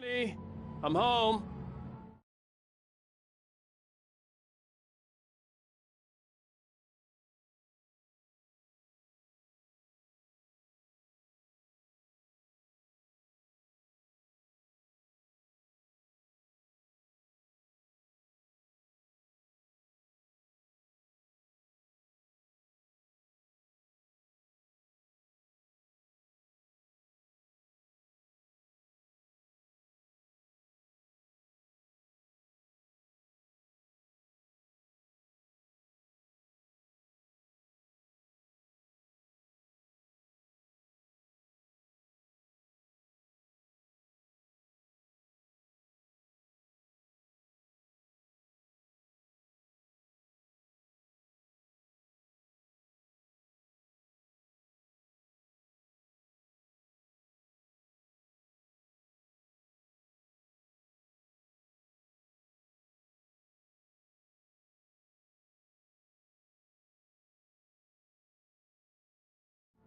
Honey, I'm home.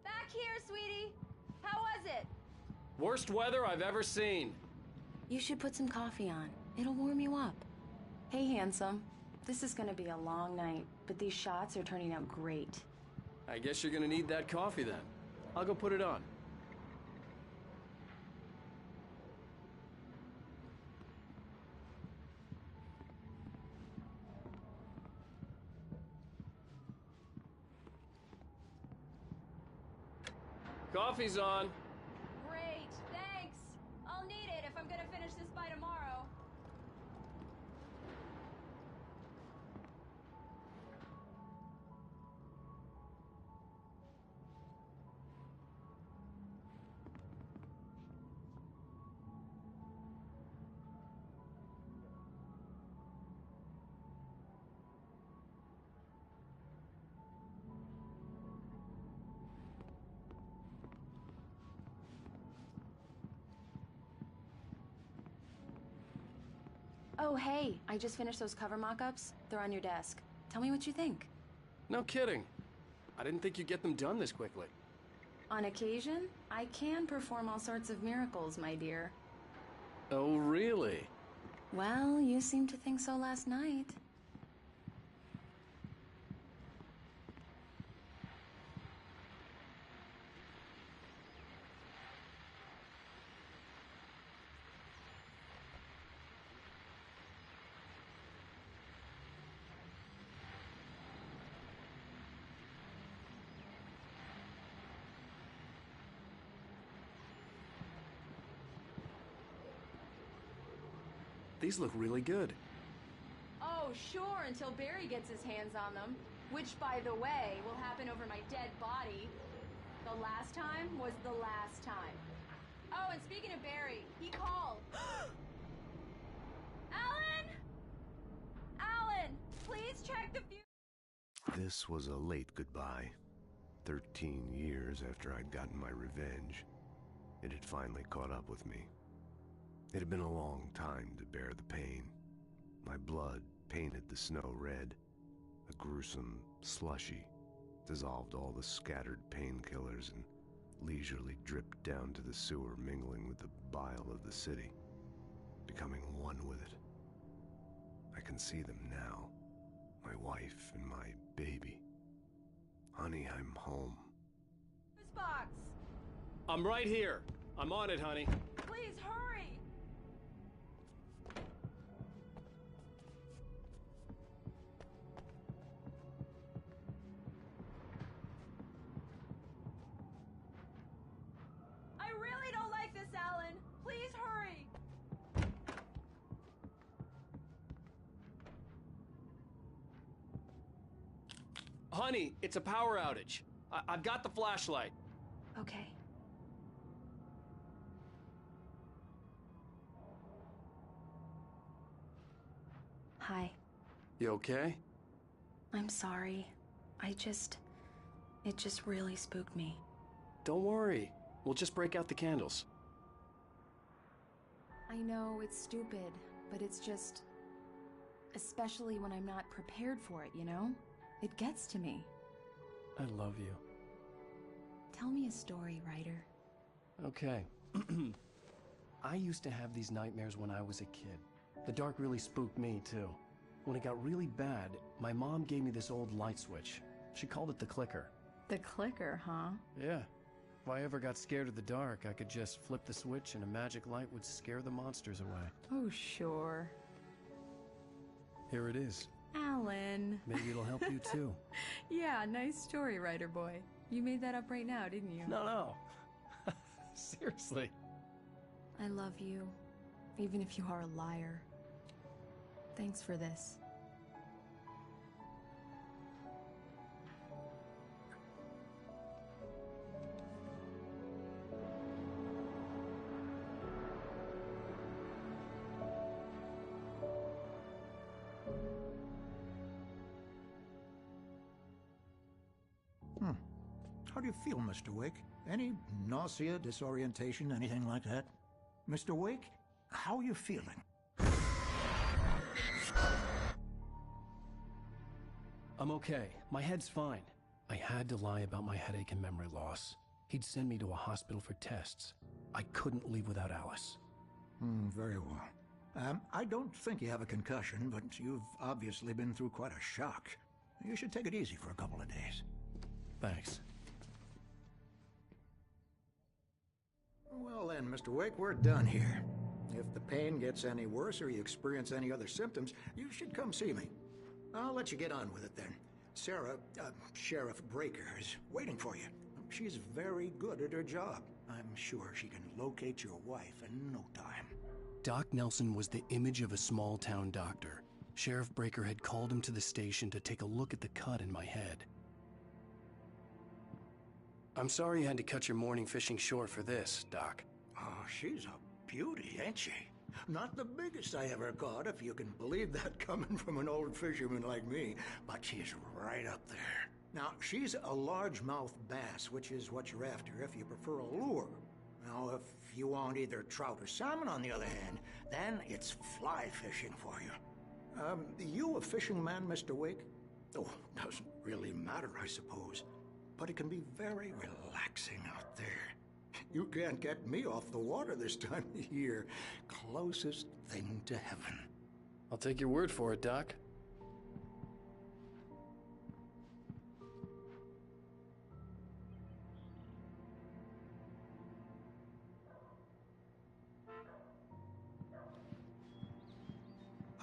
Back here, sweetie. How was it? Worst weather I've ever seen. You should put some coffee on. It'll warm you up. Hey, handsome. This is gonna be a long night, but these shots are turning out great. I guess you're gonna need that coffee then. I'll go put it on. Coffee's on. Great, thanks. I'll need it if I'm gonna finish this by tomorrow. Oh, hey, I just finished those cover mock-ups. They're on your desk. Tell me what you think. No kidding. I didn't think you'd get them done this quickly. On occasion, I can perform all sorts of miracles, my dear. Oh, really? Well, you seemed to think so last night. These look really good. Oh, sure, until Barry gets his hands on them. Which, by the way, will happen over my dead body. The last time was the last time. Oh, and speaking of Barry, he called. Alan! Alan, please check the view. This was a late goodbye. 13 years after I'd gotten my revenge, it had finally caught up with me. It had been a long time to bear the pain. My blood painted the snow red. A gruesome slushy dissolved all the scattered painkillers and leisurely dripped down to the sewer, mingling with the bile of the city, becoming one with it. I can see them now, my wife and my baby. Honey, I'm home. This box. I'm right here. I'm on it, honey. Please hurry. I really don't like this, Alan. Please hurry. Honey, it's a power outage. I've got the flashlight. Okay. Hi. You okay? I'm sorry. It just really spooked me. Don't worry. We'll just break out the candles. I know it's stupid, but it's just... especially when I'm not prepared for it, you know? It gets to me. I love you. Tell me a story, writer. Okay. I used to have these nightmares when I was a kid. The dark really spooked me, too. When it got really bad, my mom gave me this old light switch. She called it the clicker. The clicker, huh? Yeah. If I ever got scared of the dark, I could just flip the switch and a magic light would scare the monsters away. Oh, sure. Here it is. Alan. Maybe it'll help you, too. Yeah, nice story, writer boy. You made that up right now, didn't you? No. Seriously. I love you, even if you are a liar. Thanks for this. How do you feel, Mr. Wake? Any nausea, disorientation, anything like that? Mr. Wake, how are you feeling? I'm okay. My head's fine. I had to lie about my headache and memory loss. He'd send me to a hospital for tests. I couldn't leave without Alice. Very well. I don't think you have a concussion, but you've obviously been through quite a shock. You should take it easy for a couple of days. Thanks. Well then, Mr. Wake, we're done here. If the pain gets any worse or you experience any other symptoms, you should come see me. I'll let you get on with it then. Sarah, Sheriff Breaker, is waiting for you. She's very good at her job. I'm sure she can locate your wife in no time. Doc Nelson was the image of a small-town doctor. Sheriff Breaker had called him to the station to take a look at the cut in my head. I'm sorry you had to cut your morning fishing short for this, Doc. Oh, she's a beauty, ain't she? Not the biggest I ever caught, if you can believe that coming from an old fisherman like me, but she's right up there. Now, she's a largemouth bass, which is what you're after if you prefer a lure. Now, if you want either trout or salmon, on the other hand, then it's fly fishing for you. You a fishing man, Mr. Wake? Oh, doesn't really matter, I suppose. But it can be very relaxing out there. You can't get me off the water this time of year. Closest thing to heaven. I'll take your word for it, Doc.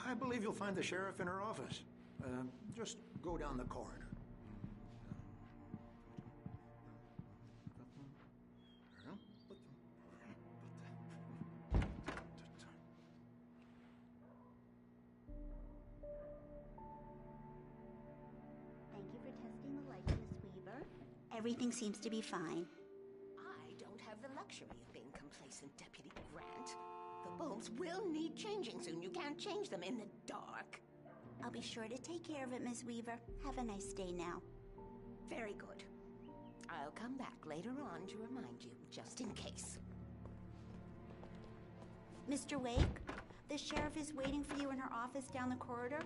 I believe you'll find the sheriff in her office. Just go down the corridor. Thank you for testing the lights, Miss Weaver. Everything seems to be fine. I don't have the luxury of being complacent, Deputy Grant. The bulbs will need changing soon. You can't change them in the dark. I'll be sure to take care of it, Miss Weaver. Have a nice day now. Very good. I'll come back later on to remind you, just in case. Mr. Wake, the sheriff is waiting for you in her office down the corridor.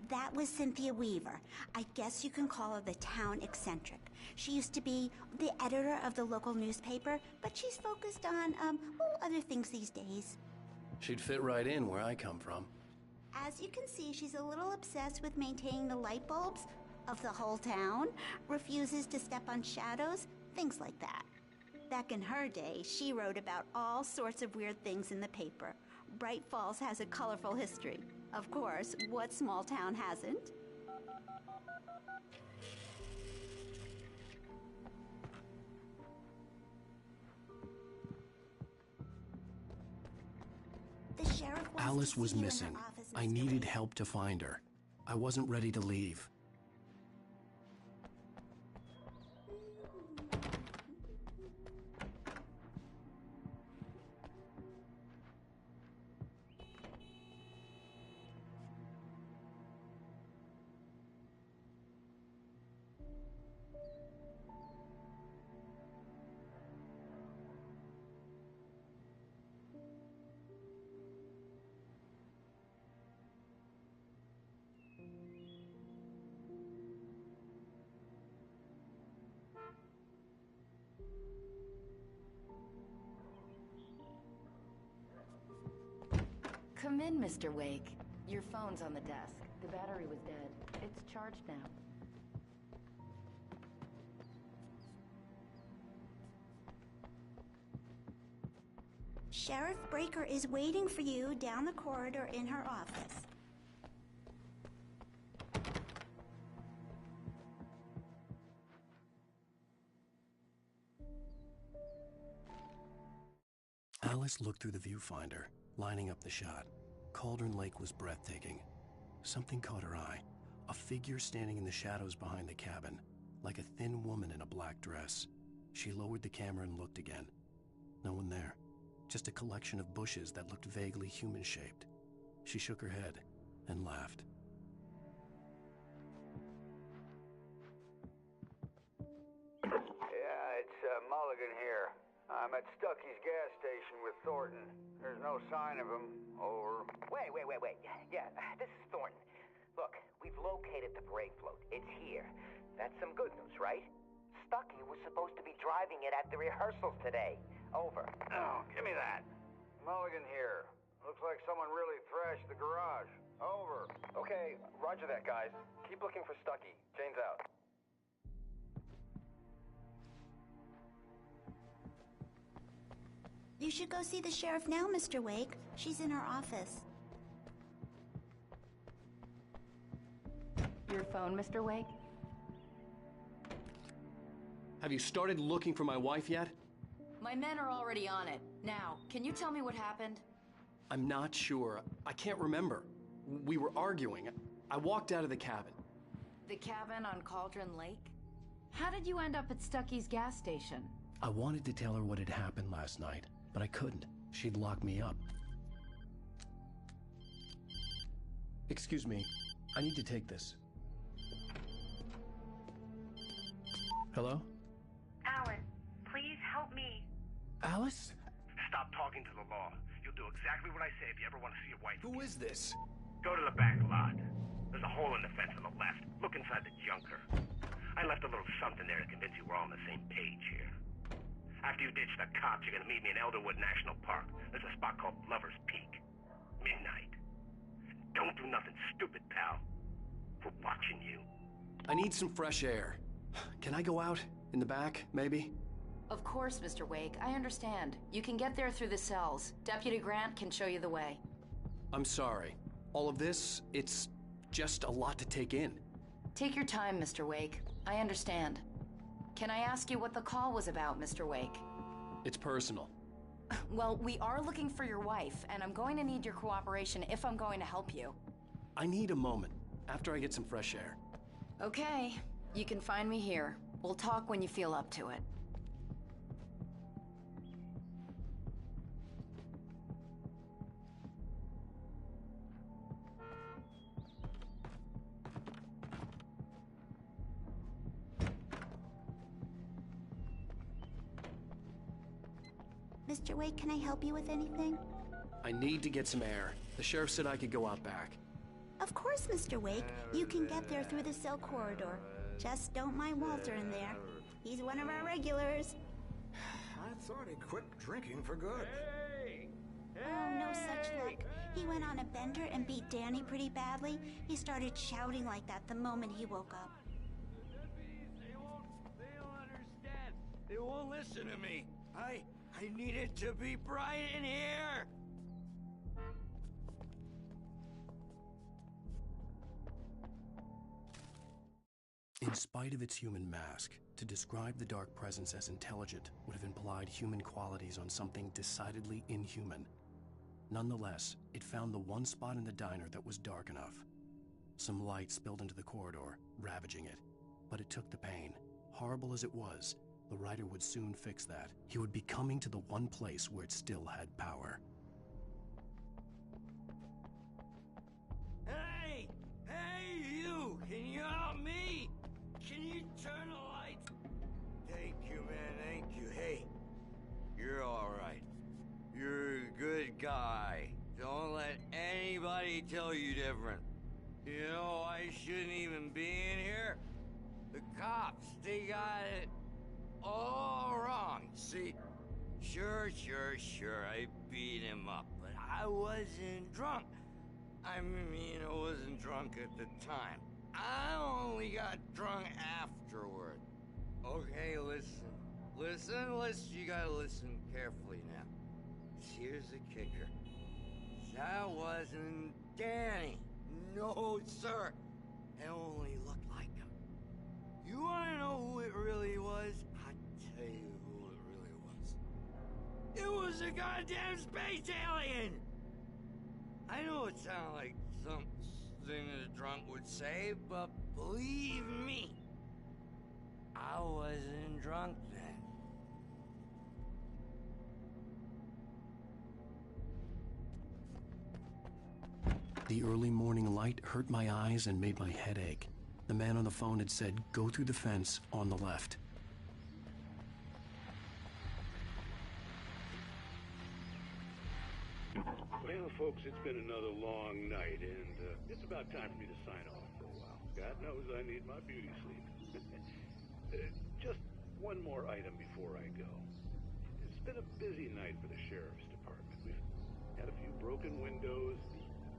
That was Cynthia Weaver. I guess you can call her the town eccentric. She used to be the editor of the local newspaper, but she's focused on, other things these days. She'd fit right in where I come from. As you can see, she's a little obsessed with maintaining the light bulbs of the whole town, refuses to step on shadows, things like that. Back in her day, she wrote about all sorts of weird things in the paper. Bright Falls has a colorful history. Of course, what small town hasn't? The sheriff wants Alice to was see you in her missing. office, I Mr. needed Wake. help to find her. I wasn't ready to leave. Come in, Mr. Wake. Your phone's on the desk. The battery was dead. It's charged now. Sheriff Breaker is waiting for you down the corridor in her office. Alice looked through the viewfinder, lining up the shot. Cauldron Lake was breathtaking. Something caught her eye. A figure standing in the shadows behind the cabin, like a thin woman in a black dress. She lowered the camera and looked again. No one there. Just a collection of bushes that looked vaguely human-shaped. She shook her head and laughed. Yeah, it's Mulligan here. I'm at Stucky's gas station with Thornton. There's no sign of him. Over. Wait. Yeah, this is Thornton. Look, we've located the parade float. It's here. That's some good news, right? Stucky was supposed to be driving it at the rehearsals today. Over. Oh, give me that. Mulligan here. Looks like someone really thrashed the garage. Over. Okay, roger that, guys. Keep looking for Stucky. Jane's out. You should go see the sheriff now, Mr. Wake. She's in her office. Your phone, Mr. Wake? Have you started looking for my wife yet? My men are already on it. Now, can you tell me what happened? I'm not sure. I can't remember. We were arguing. I walked out of the cabin. The cabin on Cauldron Lake? How did you end up at Stucky's gas station? I wanted to tell her what had happened last night, but I couldn't. She'd lock me up. Excuse me. I need to take this. Hello? Alan, please help me. Alice? Stop talking to the law. You'll do exactly what I say if you ever want to see your wife. Who is this? Go to the back lot. There's a hole in the fence on the left. Look inside the junker. I left a little something there to convince you we're all on the same page here. After you ditch the cops, you're gonna meet me in Elderwood National Park. There's a spot called Lover's Peak. Midnight. Don't do nothing stupid, pal. We're watching you. I need some fresh air. Can I go out? In the back, maybe? Of course, Mr. Wake. I understand. You can get there through the cells. Deputy Grant can show you the way. I'm sorry. All of this, it's just a lot to take in. Take your time, Mr. Wake. I understand. Can I ask you what the call was about, Mr. Wake? It's personal. Well, we are looking for your wife, and I'm going to need your cooperation if I'm going to help you. I need a moment, after I get some fresh air. Okay. You can find me here. We'll talk when you feel up to it. Mr. Wake, can I help you with anything? I need to get some air. The sheriff said I could go out back. Of course, Mr. Wake. You can get there through the cell corridor. Just don't mind Walter in there. He's one of our regulars. I thought he quit drinking for good. Oh, no such luck. He went on a bender and beat Danny pretty badly. He started shouting like that the moment he woke up. They won't understand. They won't listen to me. I need it to be bright in here. In spite of its human mask, to describe the Dark Presence as intelligent would have implied human qualities on something decidedly inhuman. Nonetheless, it found the one spot in the diner that was dark enough. Some light spilled into the corridor, ravaging it. But it took the pain. Horrible as it was, the writer would soon fix that. He would be coming to the one place where it still had power. Hey! Hey, you! Can you help me? Can you turn the lights? Thank you, man, thank you. Hey, you're all right. You're a good guy. Don't let anybody tell you different. You know, I shouldn't even be in here. The cops, they got it all wrong. See, Sure, I beat him up, but I wasn't drunk. I mean, I wasn't drunk at the time. I only got drunk afterward. Okay, listen, you gotta listen carefully now. Here's the kicker. That wasn't Danny. No, sir. It only looked like him. You wanna know who it really was? I'll tell you who it really was. It was a goddamn space alien! I know it sounded like something a drunk would say, but believe me, I wasn't drunk then. The early morning light hurt my eyes and made my head ache. The man on the phone had said, go through the fence on the left. Well, folks, it's been another long night, and it's about time for me to sign off for a while. God knows I need my beauty sleep. Just one more item before I go. It's been a busy night for the Sheriff's Department. We've had a few broken windows,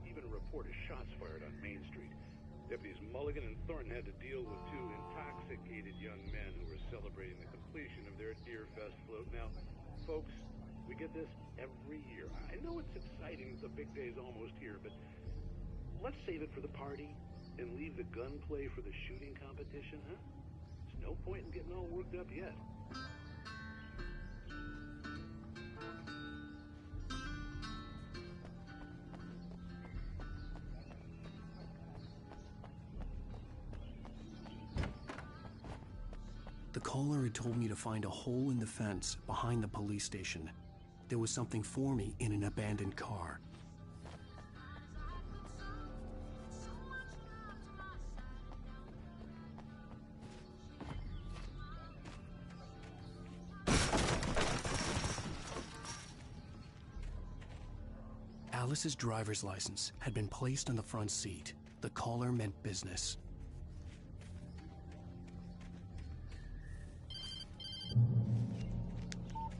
even a report of shots fired on Main Street. Deputies Mulligan and Thornton had to deal with two intoxicated young men who were celebrating the completion of their Deerfest float. Now, folks, we get this every year. I know it's exciting, the big day's almost here, but let's save it for the party and leave the gunplay for the shooting competition, huh? There's no point in getting all worked up yet. The caller had told me to find a hole in the fence behind the police station. There was something for me in an abandoned car. Alice's driver's license had been placed on the front seat. The caller meant business.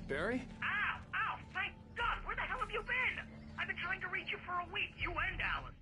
Barry? Ow! Thank God! Where the hell have you been? I've been trying to reach you for a week, you and Alice.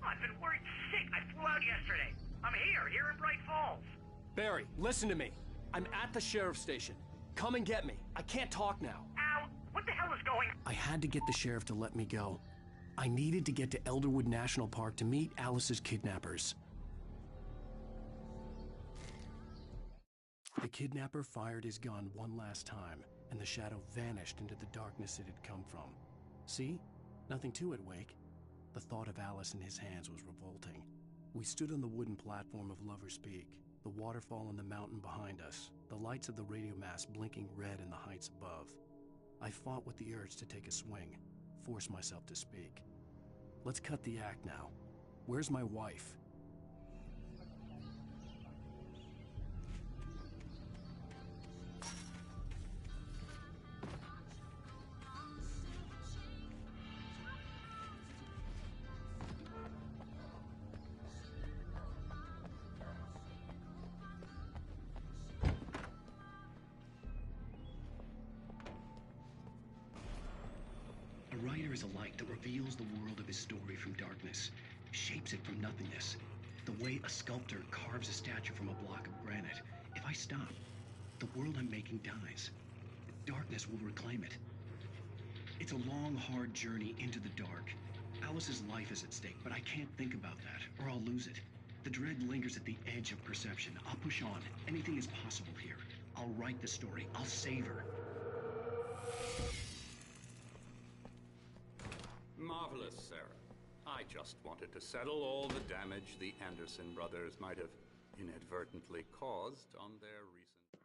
I've been worried sick. I flew out yesterday. I'm here in Bright Falls. Barry, listen to me. I'm at the sheriff's station. Come and get me. I can't talk now. Al, what the hell is going on? I had to get the sheriff to let me go. I needed to get to Elderwood National Park to meet Alice's kidnappers. The kidnapper fired his gun one last time, and the shadow vanished into the darkness it had come from. See? Nothing to it, Wake. The thought of Alice in his hands was revolting. We stood on the wooden platform of Lover's Peak, the waterfall on the mountain behind us, the lights of the radio mast blinking red in the heights above. I fought with the urge to take a swing, force myself to speak. Let's cut the act now. Where's my wife? is a light that reveals the world of his story from darkness, shapes it from nothingness. The way a sculptor carves a statue from a block of granite. If I stop, the world I'm making dies. Darkness will reclaim it. It's a long, hard journey into the dark. Alice's life is at stake, but I can't think about that, or I'll lose it. The dread lingers at the edge of perception. I'll push on. Anything is possible here. I'll write the story. I'll save her. Marvelous, Sarah. I just wanted to settle all the damage the Anderson brothers might have inadvertently caused on their recent...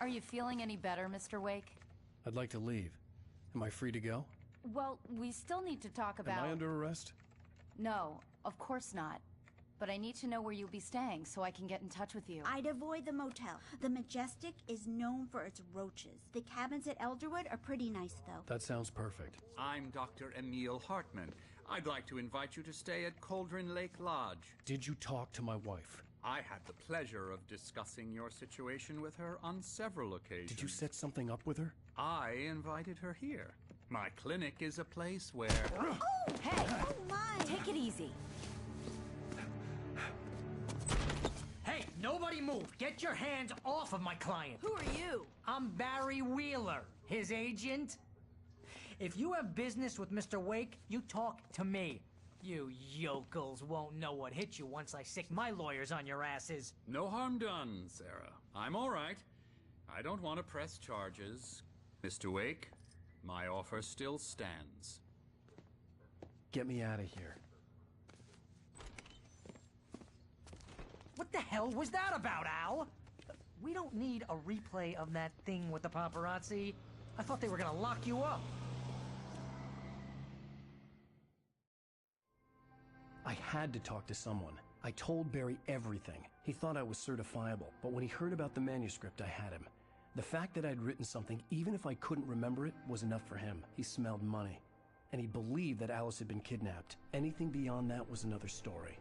Are you feeling any better, Mr. Wake? I'd like to leave. Am I free to go? Well, we still need to talk about... Am I under arrest? No, of course not. But I need to know where you'll be staying so I can get in touch with you. I'd avoid the motel. The Majestic is known for its roaches. The cabins at Elderwood are pretty nice, though. That sounds perfect. I'm Dr. Emil Hartman. I'd like to invite you to stay at Cauldron Lake Lodge. Did you talk to my wife? I had the pleasure of discussing your situation with her on several occasions. Did you set something up with her? I invited her here. My clinic is a place where... Oh, hey! Oh, my! Take it easy. Hey, nobody move! Get your hands off of my client! Who are you? I'm Barry Wheeler, his agent. If you have business with Mr. Wake, you talk to me. You yokels won't know what hit you once I sick my lawyers on your asses. No harm done, Sarah. I'm all right. I don't want to press charges. Mr. Wake, my offer still stands. Get me out of here. What the hell was that about, Al? We don't need a replay of that thing with the paparazzi. I thought they were gonna lock you up. I had to talk to someone. I told Barry everything. He thought I was certifiable, but when he heard about the manuscript, I had him. The fact that I'd written something, even if I couldn't remember it, was enough for him. He smelled money. And he believed that Alice had been kidnapped. Anything beyond that was another story.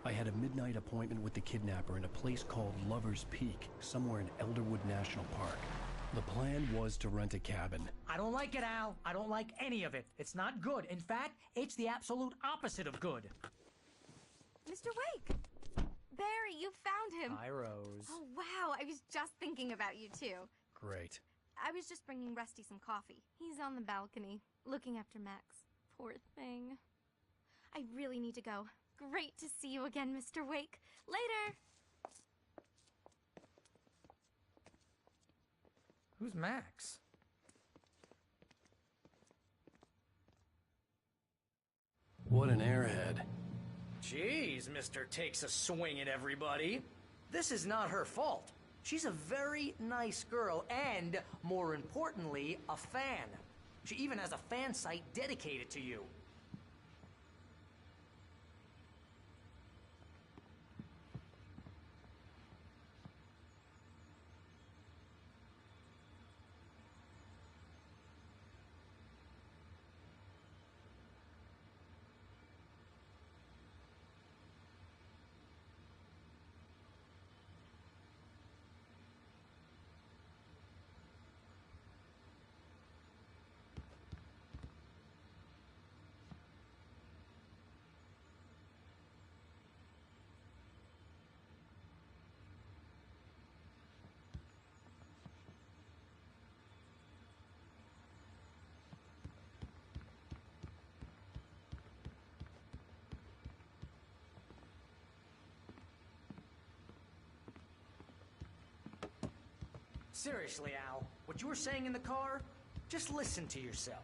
I had a midnight appointment with the kidnapper in a place called Lover's Peak, somewhere in Elderwood National Park. The plan was to rent a cabin. I don't like it, Al. I don't like any of it. It's not good. In fact, it's the absolute opposite of good. Mr. Wake! Barry, you found him! Hi, Rose. Oh, wow. I was just thinking about you, too. Great. I was just bringing Rusty some coffee. He's on the balcony, looking after Max. Poor thing. I really need to go. Great to see you again, Mr. Wake. Later! Who's Max? What an airhead. Jeez, Mr. Takes a swing at everybody. This is not her fault. She's a very nice girl and, more importantly, a fan. She even has a fan site dedicated to you. Seriously, Al, what you were saying in the car, just listen to yourself.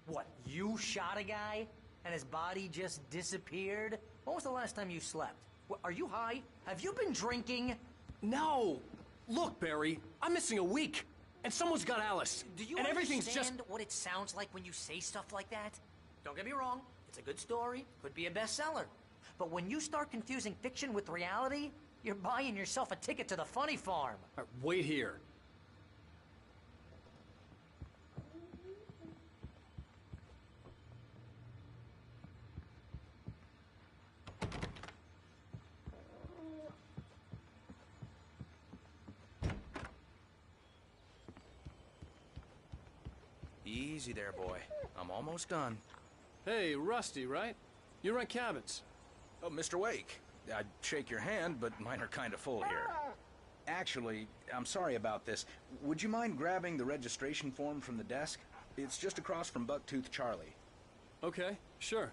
What, you shot a guy and his body just disappeared? When was the last time you slept? What, are you high? Have you been drinking? No! Look, Barry, I'm missing a week, and someone's got Alice. Do you and everything's understand just... what it sounds like when you say stuff like that? Don't get me wrong, it's a good story, could be a bestseller. But when you start confusing fiction with reality, you're buying yourself a ticket to the funny farm. All right, wait here. Easy there, boy. I'm almost done. Hey, Rusty, right? You rent cabins. Oh, Mr. Wake. I'd shake your hand, but mine are kind of full here. Actually, I'm sorry about this. Would you mind grabbing the registration form from the desk? It's just across from Bucktooth Charlie. Okay, sure.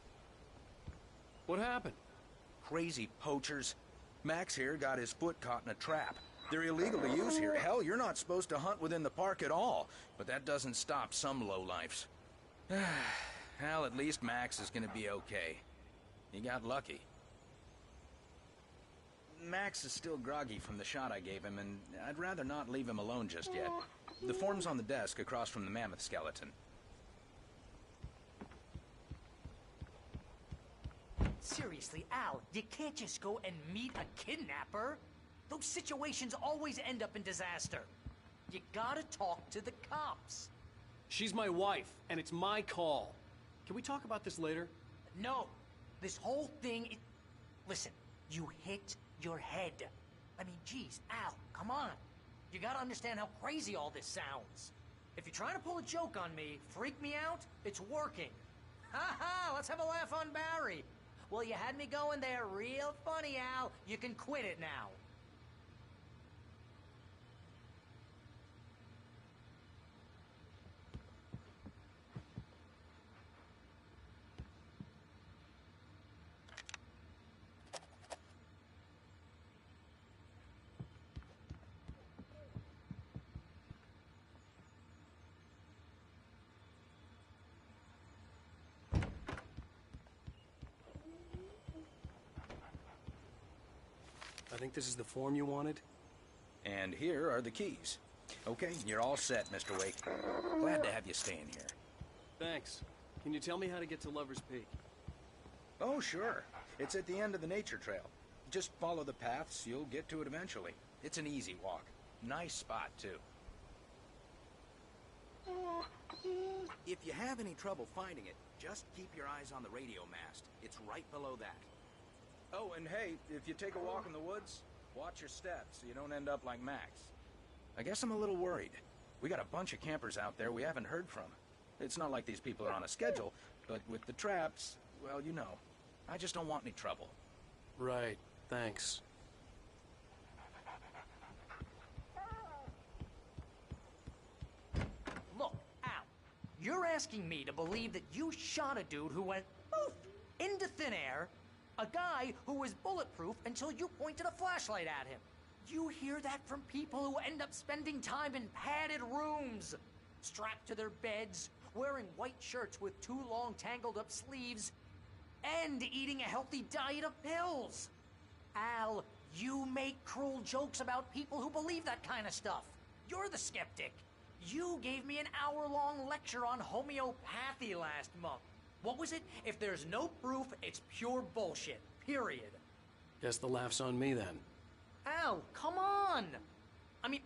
What happened? Crazy poachers. Max here got his foot caught in a trap. They're illegal to use here. Hell, you're not supposed to hunt within the park at all. But that doesn't stop some lowlifes. Well, at least Max is gonna be okay. He got lucky. Max is still groggy from the shot I gave him, and I'd rather not leave him alone just yet. The form's on the desk across from the mammoth skeleton. Seriously, Al, you can't just go and meet a kidnapper. Those situations always end up in disaster. You gotta talk to the cops. She's my wife, and it's my call. Can we talk about this later? No. This whole thing is... Listen, you hit your head. I mean, geez, Al, come on. You gotta understand how crazy all this sounds. If you're trying to pull a joke on me, freak me out, it's working. Ha ha, let's have a laugh on Barry. Well, you had me going there real funny, Al. You can quit it now. I think this is the form you wanted. And here are the keys. Okay, you're all set, Mr. Wake. Glad to have you staying here. Thanks. Can you tell me how to get to Lover's Peak? Oh, sure. It's at the end of the nature trail. Just follow the paths, you'll get to it eventually. It's an easy walk. Nice spot, too. If you have any trouble finding it, just keep your eyes on the radio mast. It's right below that. Oh, and hey, if you take a walk in the woods, watch your steps so you don't end up like Max. I guess I'm a little worried. We got a bunch of campers out there we haven't heard from. It's not like these people are on a schedule, but with the traps, well, you know. I just don't want any trouble. Right, thanks. Look, Al, you're asking me to believe that you shot a dude who went poof into thin air, a guy who was bulletproof until you pointed a flashlight at him. You hear that from people who end up spending time in padded rooms, strapped to their beds, wearing white shirts with too long tangled up sleeves, and eating a healthy diet of pills. Al, you make cruel jokes about people who believe that kind of stuff. You're the skeptic. You gave me an hour-long lecture on homeopathy last month. What was it? If there's no proof, it's pure bullshit. Period. Guess the laugh's on me then. Al, come on! I mean,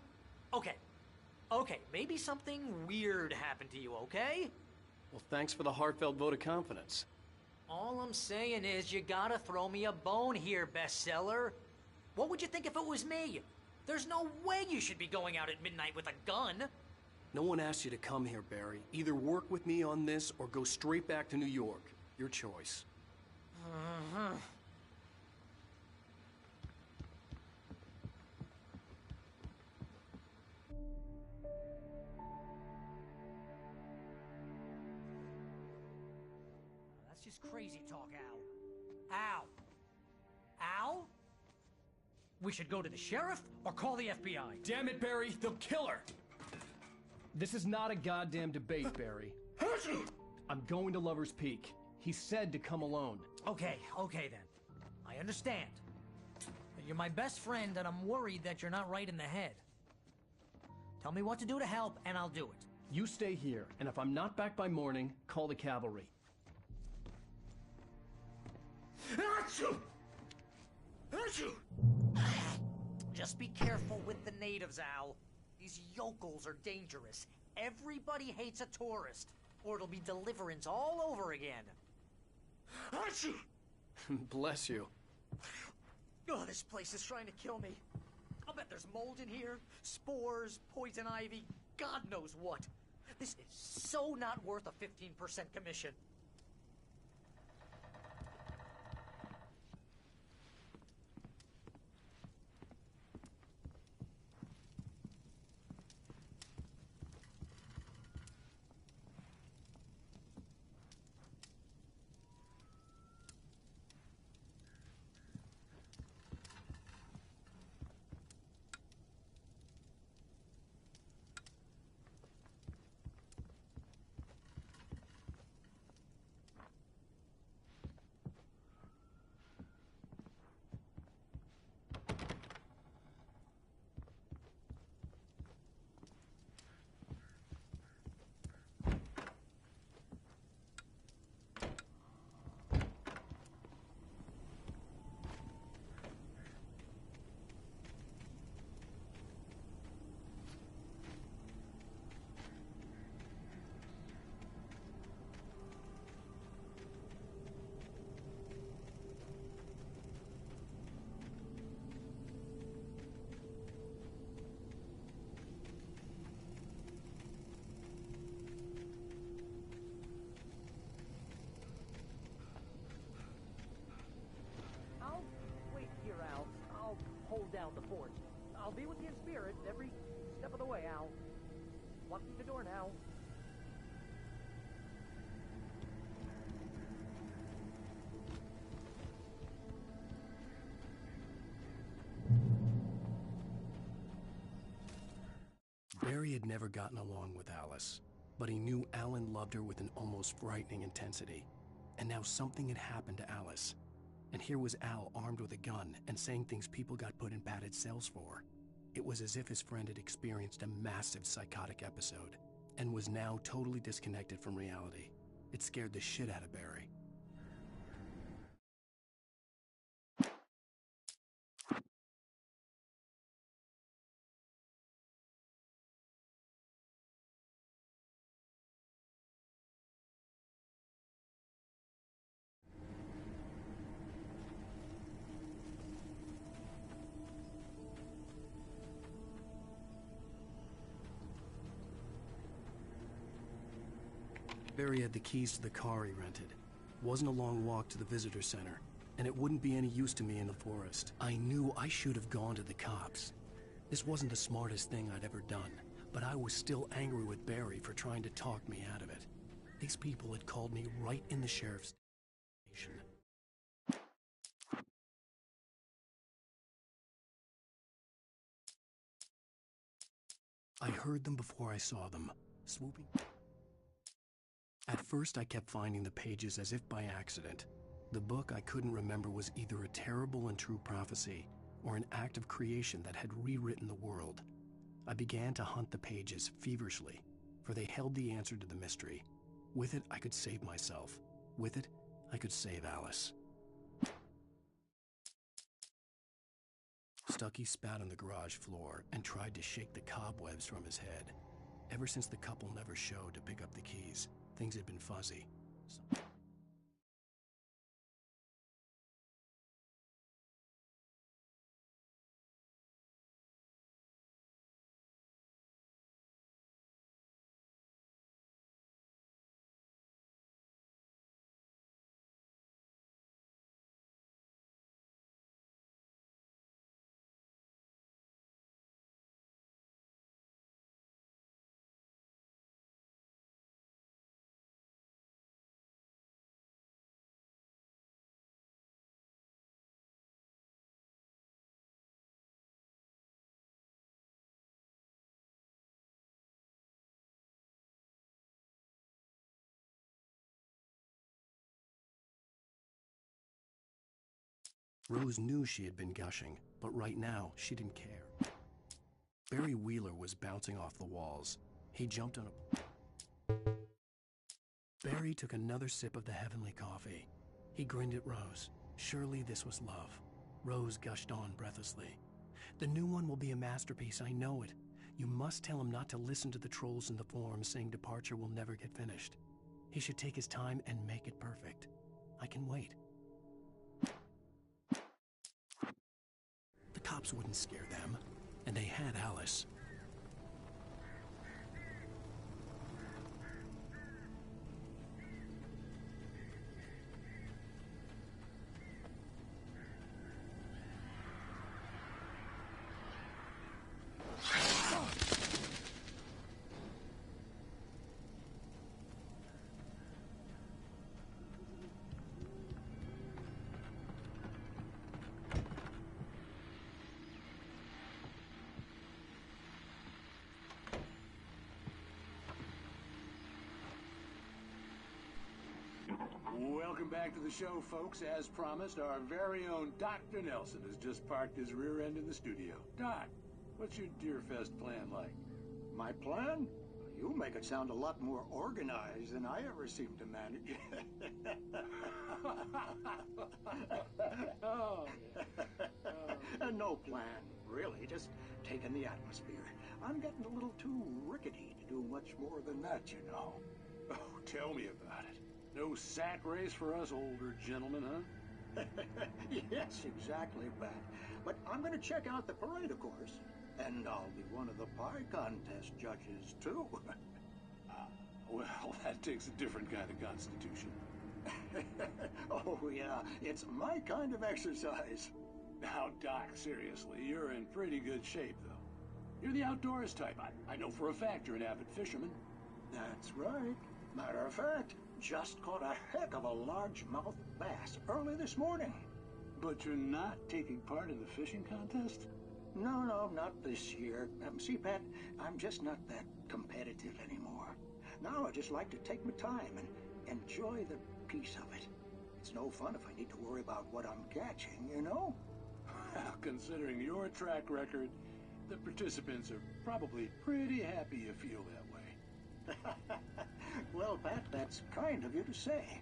okay. Okay, maybe something weird happened to you, okay? Well, thanks for the heartfelt vote of confidence. All I'm saying is you gotta throw me a bone here, bestseller. What would you think if it was me? There's no way you should be going out at midnight with a gun. No one asked you to come here, Barry. Either work with me on this or go straight back to New York. Your choice. That's just crazy talk, Al. Al? Al? We should go to the sheriff or call the FBI. Damn it, Barry, they'll kill her! This is not a goddamn debate, Barry. I'm going to Lover's Peak. He said to come alone. Okay then. I understand. You're my best friend, and I'm worried that you're not right in the head. Tell me what to do to help, and I'll do it. You stay here, and if I'm not back by morning, call the cavalry. Just be careful with the natives, Al. These yokels are dangerous. Everybody hates a tourist, or it'll be Deliverance all over again. Bless you. Oh, this place is trying to kill me. I'll bet there's mold in here, spores, poison ivy, God knows what. This is so not worth a 15% commission. Hold down the fort. I'll be with you in spirit every step of the way, Al. Locking the door now. Barry had never gotten along with Alice, but he knew Alan loved her with an almost frightening intensity. And now something had happened to Alice. And here was Al armed with a gun and saying things people got put in padded cells for. It was as if his friend had experienced a massive psychotic episode and was now totally disconnected from reality. It scared the shit out of Barry. Barry had the keys to the car he rented. Wasn't a long walk to the visitor center, and it wouldn't be any use to me in the forest. I knew I should have gone to the cops. This wasn't the smartest thing I'd ever done, but I was still angry with Barry for trying to talk me out of it. These people had called me right in the sheriff's station. I heard them before I saw them, swooping. At first, I kept finding the pages as if by accident. The book I couldn't remember was either a terrible and true prophecy or an act of creation that had rewritten the world. I began to hunt the pages feverishly, for they held the answer to the mystery. With it, I could save myself. With it, I could save Alice. Stucky spat on the garage floor and tried to shake the cobwebs from his head. Ever since the couple never showed to pick up the keys, things had been fuzzy. Rose knew she had been gushing, but right now, she didn't care. Barry Wheeler was bouncing off the walls. He jumped on a... Barry took another sip of the heavenly coffee. He grinned at Rose. Surely this was love. Rose gushed on breathlessly. The new one will be a masterpiece, I know it. You must tell him not to listen to the trolls in the forums saying Departure will never get finished. He should take his time and make it perfect. I can wait. The cops wouldn't scare them, and they had Alice. Welcome back to the show, folks. As promised, our very own Dr. Nelson has just parked his rear end in the studio. Doc, what's your Deerfest plan like? My plan? You make it sound a lot more organized than I ever seem to manage. No plan, really. Just taking the atmosphere. I'm getting a little too rickety to do much more than that, you know. Oh, tell me about it. No sack race for us older gentlemen, huh? Yes, exactly, Pat. But I'm going to check out the parade, of course. And I'll be one of the pie contest judges, too. Well, that takes a different kind of constitution. Oh, yeah. It's my kind of exercise. Now, Doc, seriously, you're in pretty good shape, though. You're the outdoors type. I know for a fact you're an avid fisherman. That's right. Matter of fact, just caught a heck of a largemouth bass early this morning. But you're not taking part in the fishing contest? No, not this year. See, Pat, I'm just not that competitive anymore. Now I just like to take my time and enjoy the peace of it. It's no fun if I need to worry about what I'm catching, you know? Well, considering your track record, the participants are probably pretty happy you feel that way. Well, Pat, that's kind of you to say.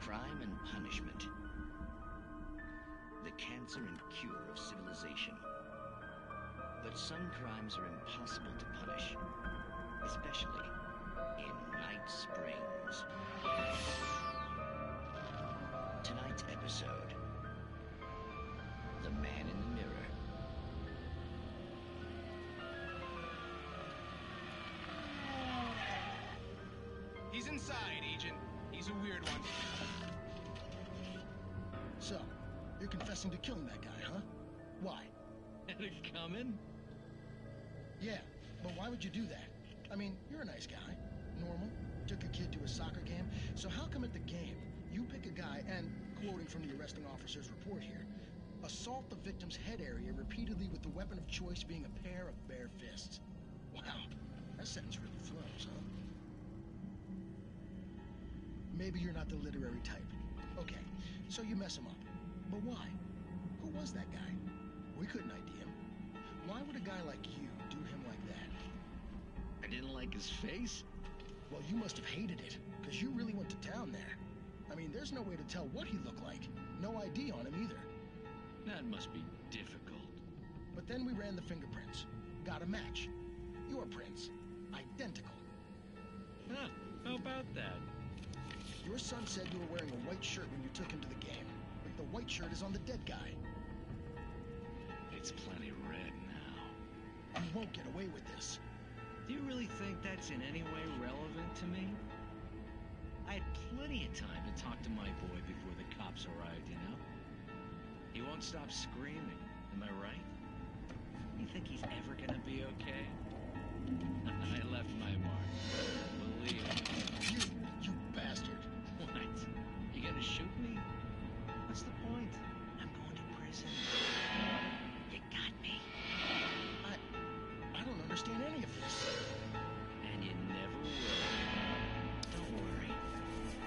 Crime and punishment. The cancer and cure of civilization. But some crimes are impossible to punish, especially in Night Springs. Tonight's episode, The Man in the Mirror. He's inside, Agent. He's a weird one. So, you're confessing to killing that guy, huh? Why? Had it coming? Yeah, but why would you do that? I mean, you're a nice guy. Normal. Took your kid to a soccer game. So how come at the game, you pick a guy and, quoting from the arresting officer's report here, assault the victim's head area repeatedly with the weapon of choice being a pair of bare fists? Wow, that sentence really flows, huh? Maybe you're not the literary type. Okay, so you mess him up. But why? Who was that guy? We couldn't ID him. Why would a guy like you do him like that? I didn't like his face? Well, you must have hated it, because you really went to town there. I mean, there's no way to tell what he looked like. No ID on him either. That must be difficult. But then we ran the fingerprints. Got a match. Your prints. Identical. Huh, how about that? Your son said you were wearing a white shirt when you took him to the game. But the white shirt is on the dead guy. It's plenty red now. You won't get away with this. Do you really think that's in any way relevant to me? I had plenty of time to talk to my boy before the cops arrived, you know? He won't stop screaming, am I right? You think he's ever gonna be okay? I left my mark. Believe me. You bastard. What? You gonna shoot me? What's the point? I'm going to prison. You got me. I don't understand any of this. And you never will. Don't worry.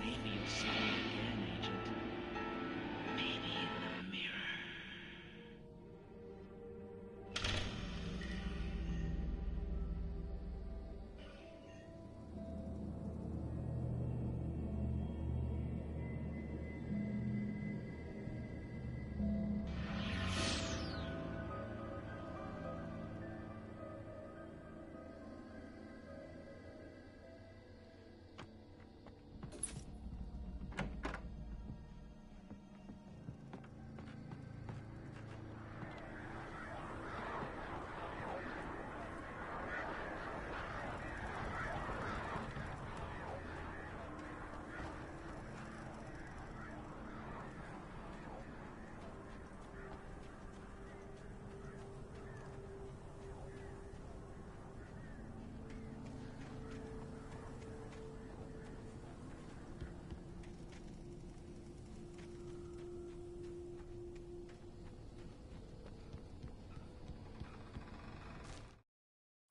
Maybe you'll see me again, Agent. Maybe in the mirror.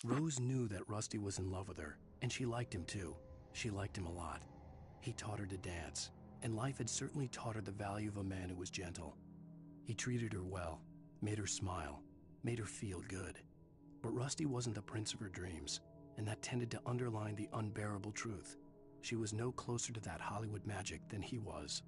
Rose knew that Rusty was in love with her, and she liked him too. She liked him a lot. He taught her to dance, and life had certainly taught her the value of a man who was gentle. He treated her well, made her smile, made her feel good. But Rusty wasn't the prince of her dreams, and that tended to underline the unbearable truth. She was no closer to that Hollywood magic than he was.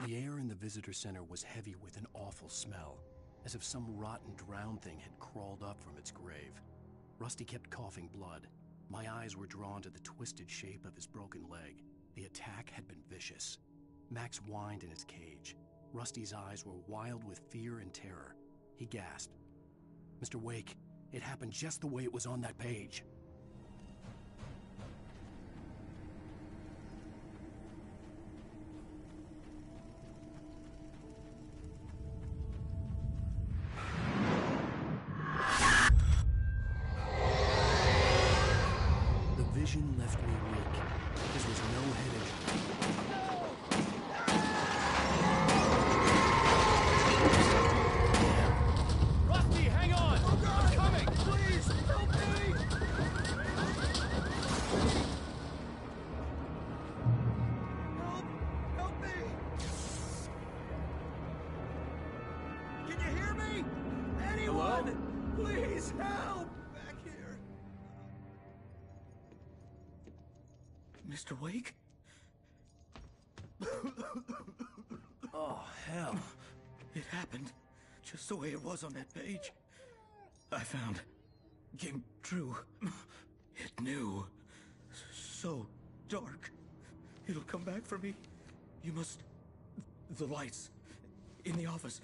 The air in the visitor center was heavy with an awful smell, as if some rotten drowned thing had crawled up from its grave. Rusty kept coughing blood. My eyes were drawn to the twisted shape of his broken leg. The attack had been vicious. Max whined in his cage. Rusty's eyes were wild with fear and terror. He gasped. "Mr. Wake, it happened just the way it was on that page." Vision left me weak. This was no headed. Rusty, hang on! Oh God! I'm coming! Please, help me! Help me! Can you hear me? Anyone? Hello? Please help! Back here. Mr. Wake? Oh, hell. It happened just the way it was on that page. I found. Came true. It knew. So dark. It'll come back for me. You must... The lights. In the office.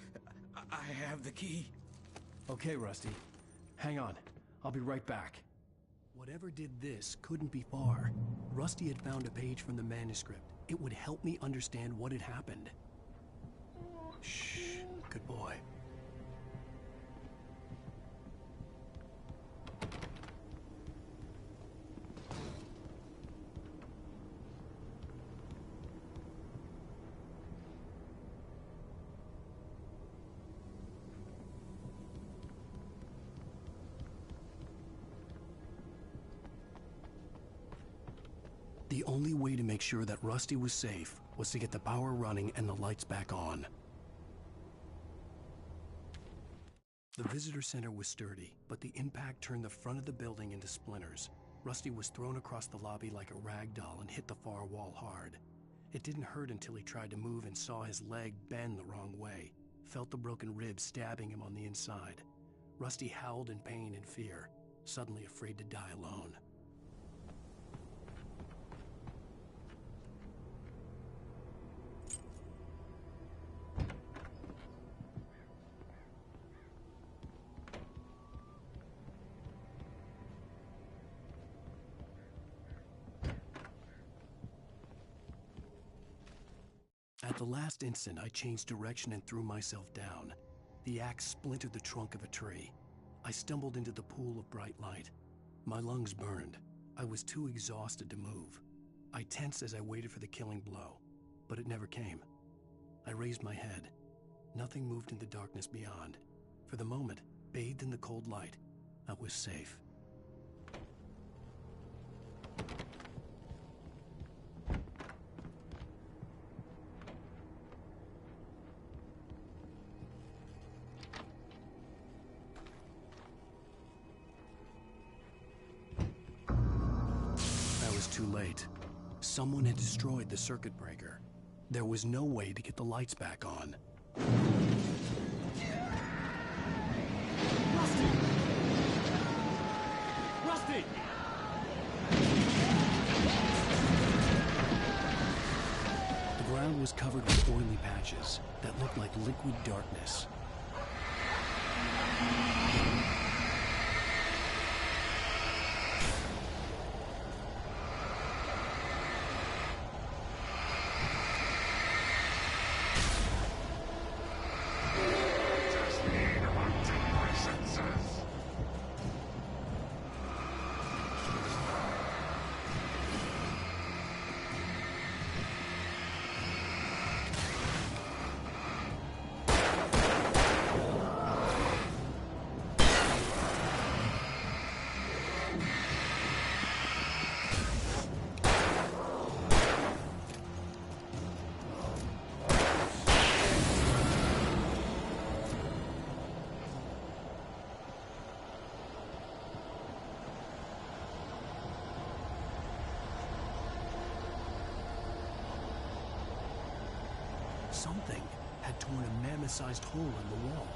I have the key. Okay, Rusty. Hang on. I'll be right back. Whatever did this couldn't be far. Rusty had found a page from the manuscript. It would help me understand what had happened. Shh. Good boy. The only way to make sure that Rusty was safe was to get the power running and the lights back on. The visitor center was sturdy, but the impact turned the front of the building into splinters. Rusty was thrown across the lobby like a rag doll and hit the far wall hard. It didn't hurt until he tried to move and saw his leg bend the wrong way, felt the broken ribs stabbing him on the inside. Rusty howled in pain and fear, suddenly afraid to die alone. At the last instant, I changed direction and threw myself down. The axe splintered the trunk of a tree. I stumbled into the pool of bright light. My lungs burned. I was too exhausted to move. I tensed as I waited for the killing blow, but it never came. I raised my head. Nothing moved in the darkness beyond. For the moment, bathed in the cold light, I was safe. Too late. Someone had destroyed the circuit breaker. There was no way to get the lights back on. Rusty! The ground was covered with oily patches that looked like liquid darkness. Something had torn a mammoth-sized hole in the wall.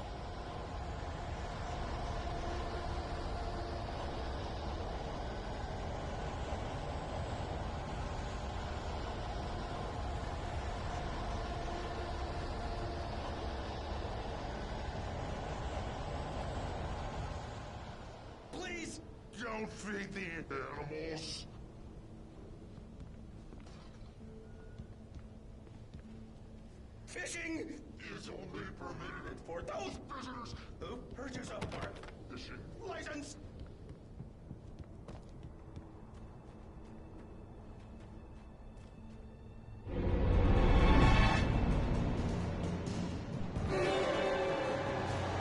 Please don't feed the animals. Fishing is only permitted for those visitors who purchase a park fishing license.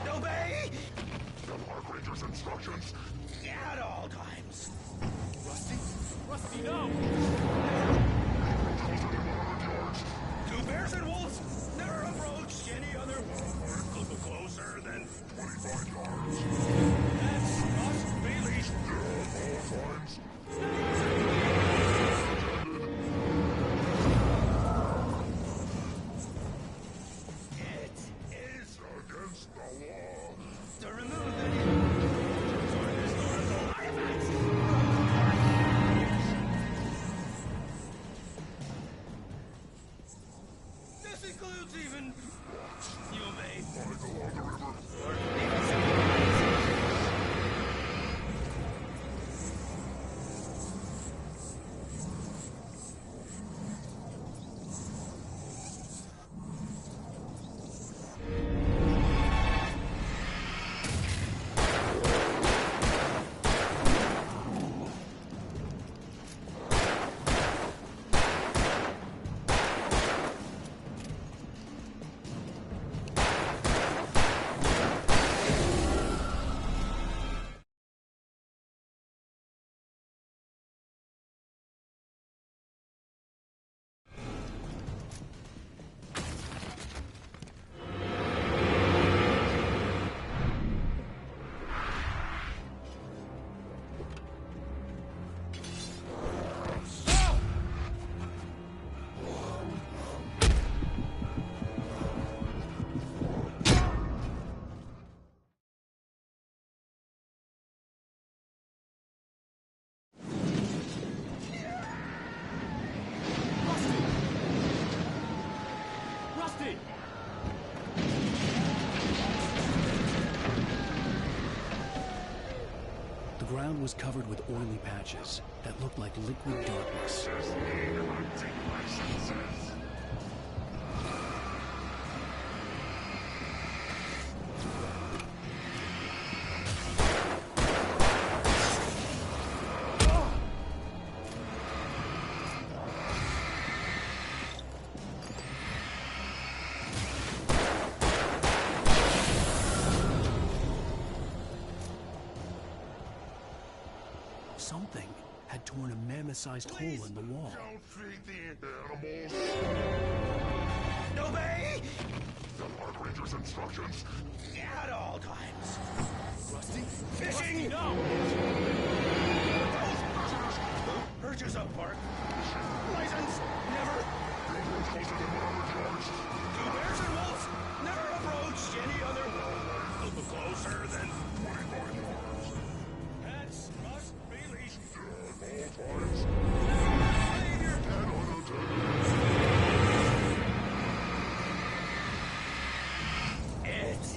Obey The park ranger's instructions. at all times. Rusty? Rusty, no! Two bears and wolves never approach any other closer than 25 yards. That must be leashed. All times. It is against the law to remove any historical artifacts. This includes even you obey. Rusty! The ground was covered with oily patches that looked like liquid darkness. Something had torn a mammoth-sized hole in the wall. Don't feed the animals. Obey The park ranger's instructions. at all times. Rusty? Fishing! No! Those visitors who purchase a park license never. Closer than 100 yards. Two bears and wolves never approach any other closer than 25 yards. Pets must be leashed. All times. Behavior. 10 out of 10. It's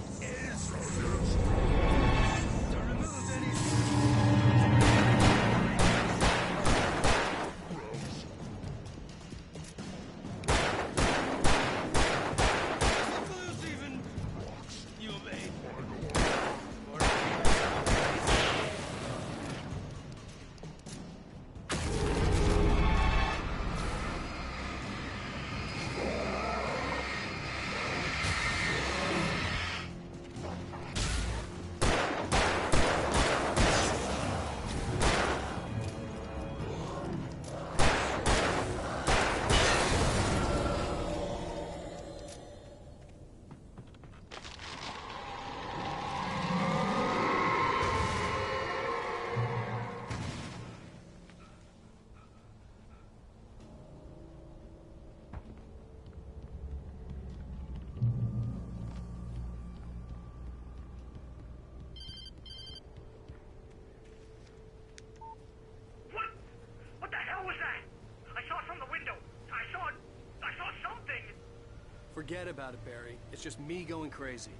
Forget about it, Barry. It's just me going crazy.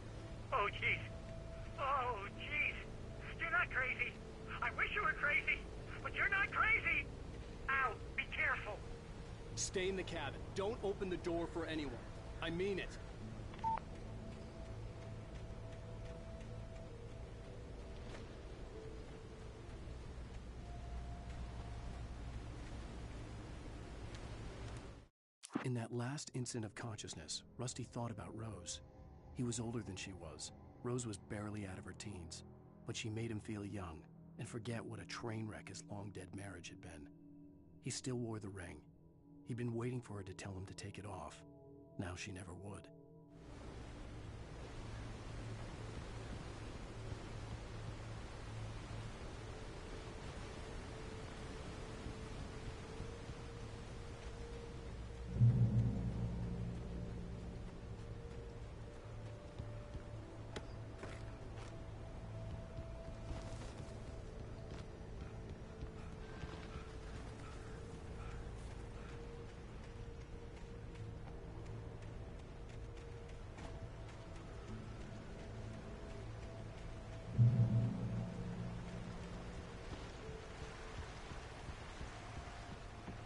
Oh, jeez. Oh, jeez. You're not crazy. I wish you were crazy, but you're not crazy. Al, be careful. Stay in the cabin. Don't open the door for anyone. I mean it. In that last instant of consciousness, Rusty thought about Rose. He was older than she was. Rose was barely out of her teens, but she made him feel young and forget what a train wreck his long-dead marriage had been. He still wore the ring. He'd been waiting for her to tell him to take it off. Now she never would.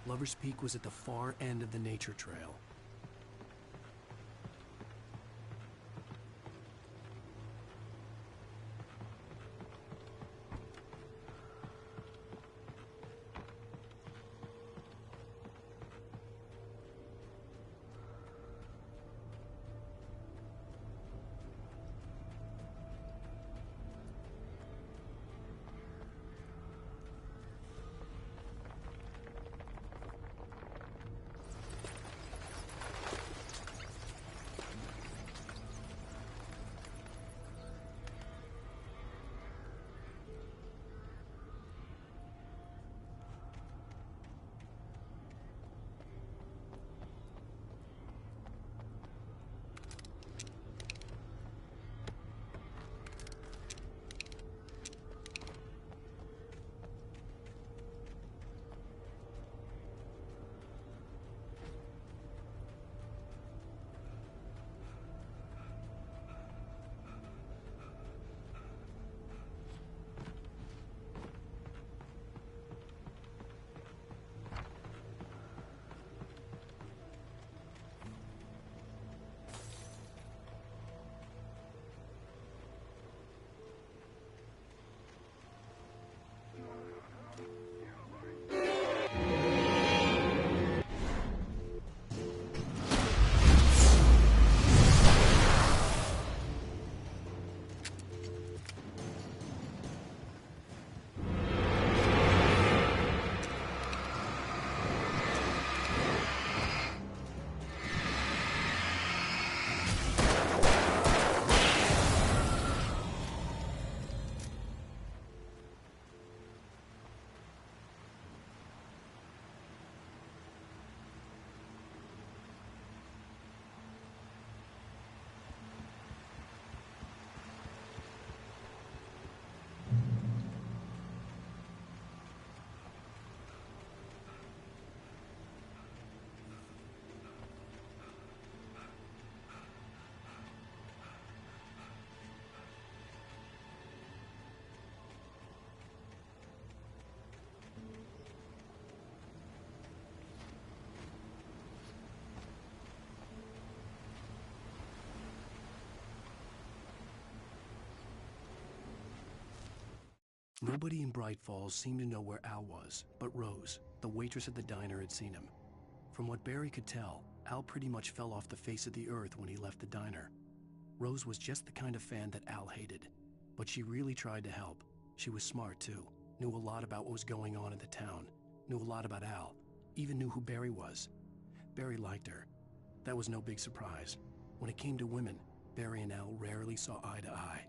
Lover's Peak was at the far end of the nature trail. Nobody in Bright Falls seemed to know where Al was, but Rose, the waitress at the diner, had seen him. From what Barry could tell, Al pretty much fell off the face of the earth when he left the diner. Rose was just the kind of fan that Al hated, but she really tried to help. She was smart too, knew a lot about what was going on in the town, knew a lot about Al, even knew who Barry was. Barry liked her. That was no big surprise. When it came to women, Barry and Al rarely saw eye to eye.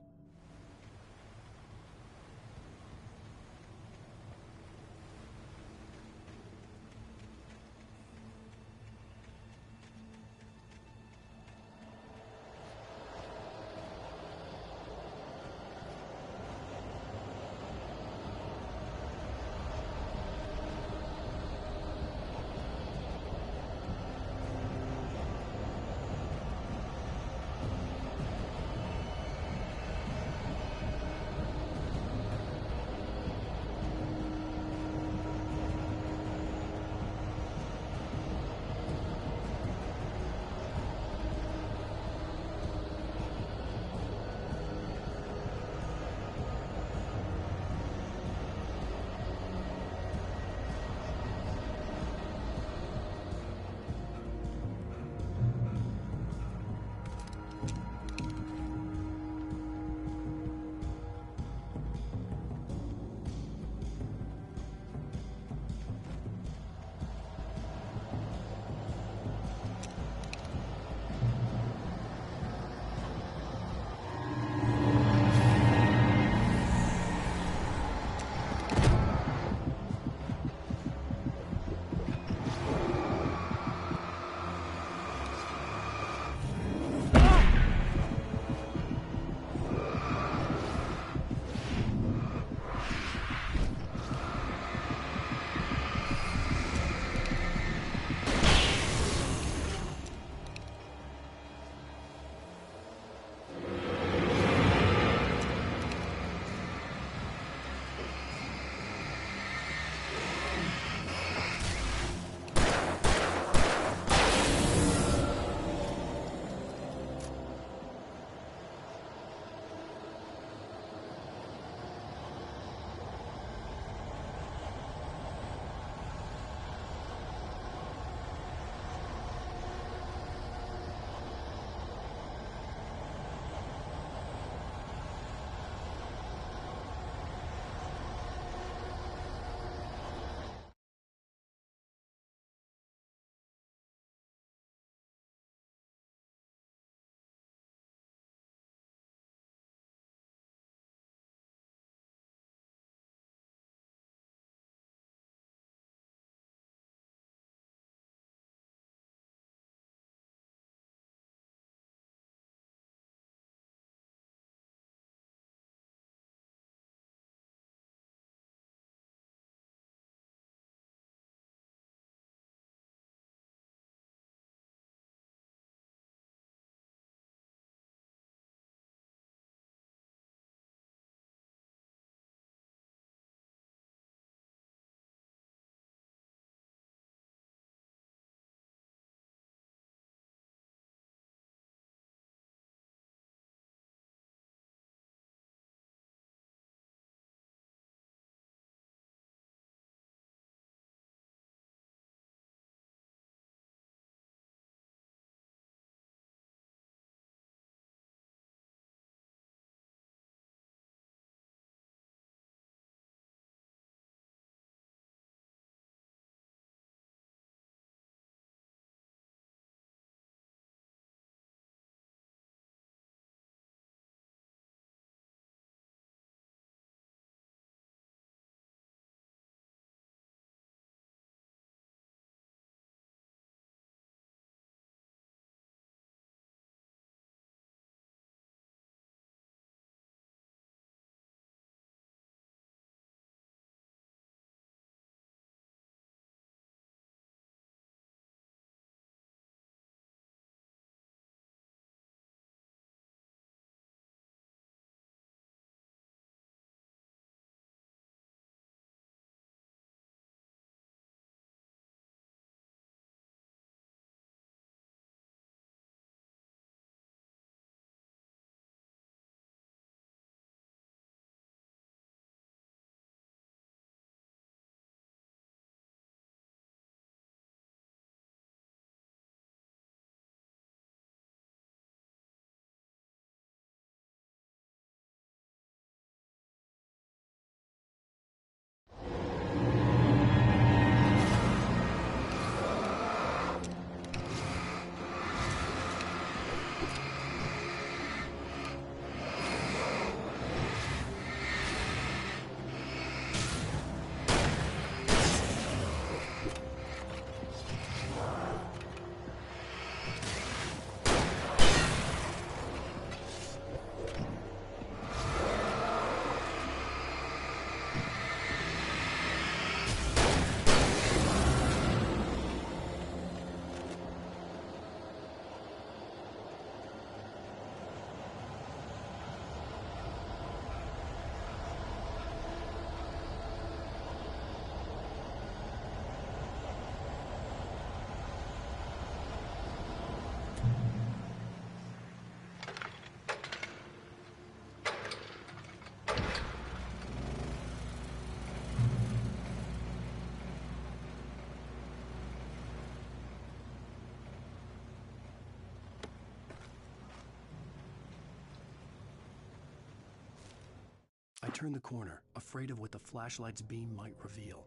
turned the corner, afraid of what the flashlight's beam might reveal.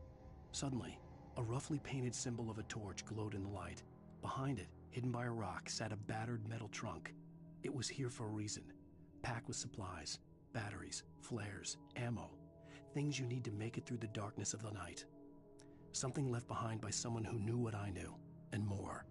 Suddenly, a roughly painted symbol of a torch glowed in the light. Behind it, hidden by a rock, sat a battered metal trunk. It was here for a reason, packed with supplies, batteries, flares, ammo, things you need to make it through the darkness of the night. Something left behind by someone who knew what I knew, and more.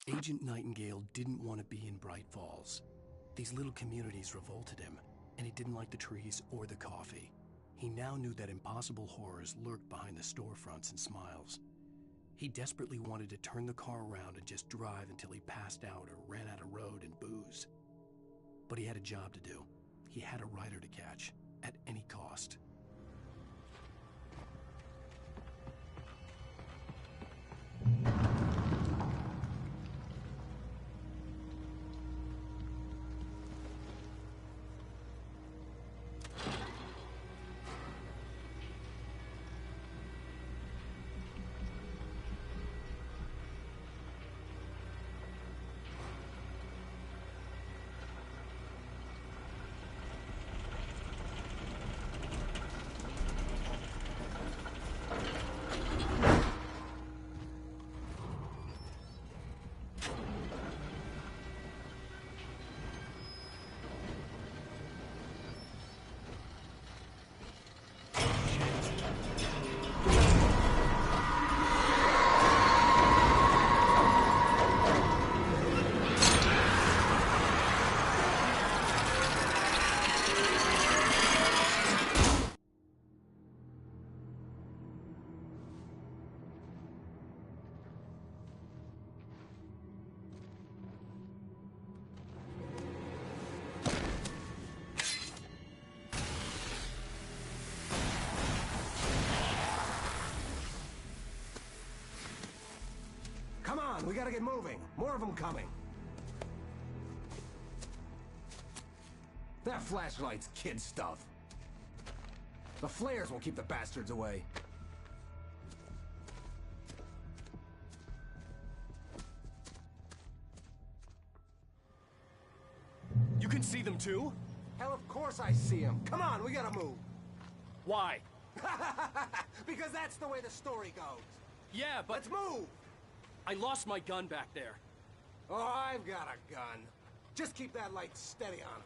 Agent Nightingale didn't want to be in Bright Falls. These little communities revolted him, and he didn't like the trees or the coffee. He now knew that impossible horrors lurked behind the storefronts and smiles. He desperately wanted to turn the car around and just drive until he passed out or ran out of road and booze. But he had a job to do. He had a rider to catch, at any cost. Come on, we gotta get moving. More of them coming. That flashlight's kid stuff. The flares will keep the bastards away. You can see them too? Hell, of course I see them. Come on, we gotta move. Why? Because that's the way the story goes. Yeah, but... Let's move! I lost my gun back there. Oh, I've got a gun. Just keep that light steady on him.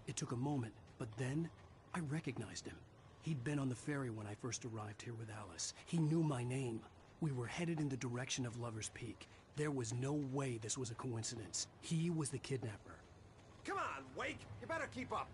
It took a moment, but then I recognized him. He'd been on the ferry when I first arrived here with Alice. He knew my name. We were headed in the direction of Lover's Peak. There was no way this was a coincidence. He was the kidnapper. Come on, Wake! You better keep up.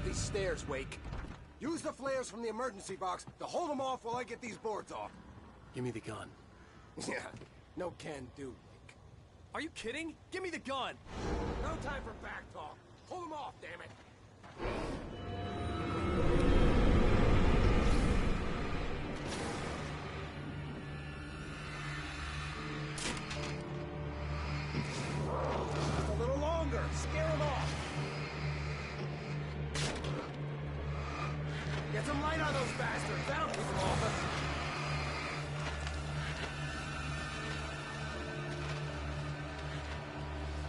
These stairs, Wake. Use the flares from the emergency box to hold them off while I get these boards off. Give me the gun. Yeah, no can do, Wake. Are you kidding? Give me the gun! No time for back talk. Hold them off, damn it. A little longer. Scare them off. Get some light on those bastards. That'll keep them off us.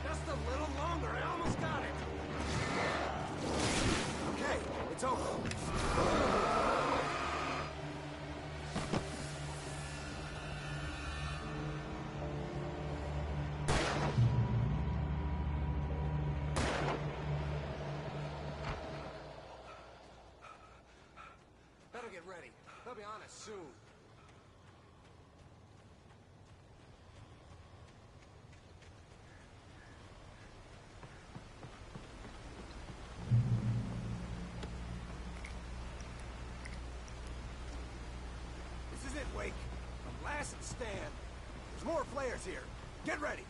Just a little longer. I almost got it. Okay, it's over. Better get ready. They'll be on us soon. This is it, Wake. The last stand. There's more flares here. Get ready.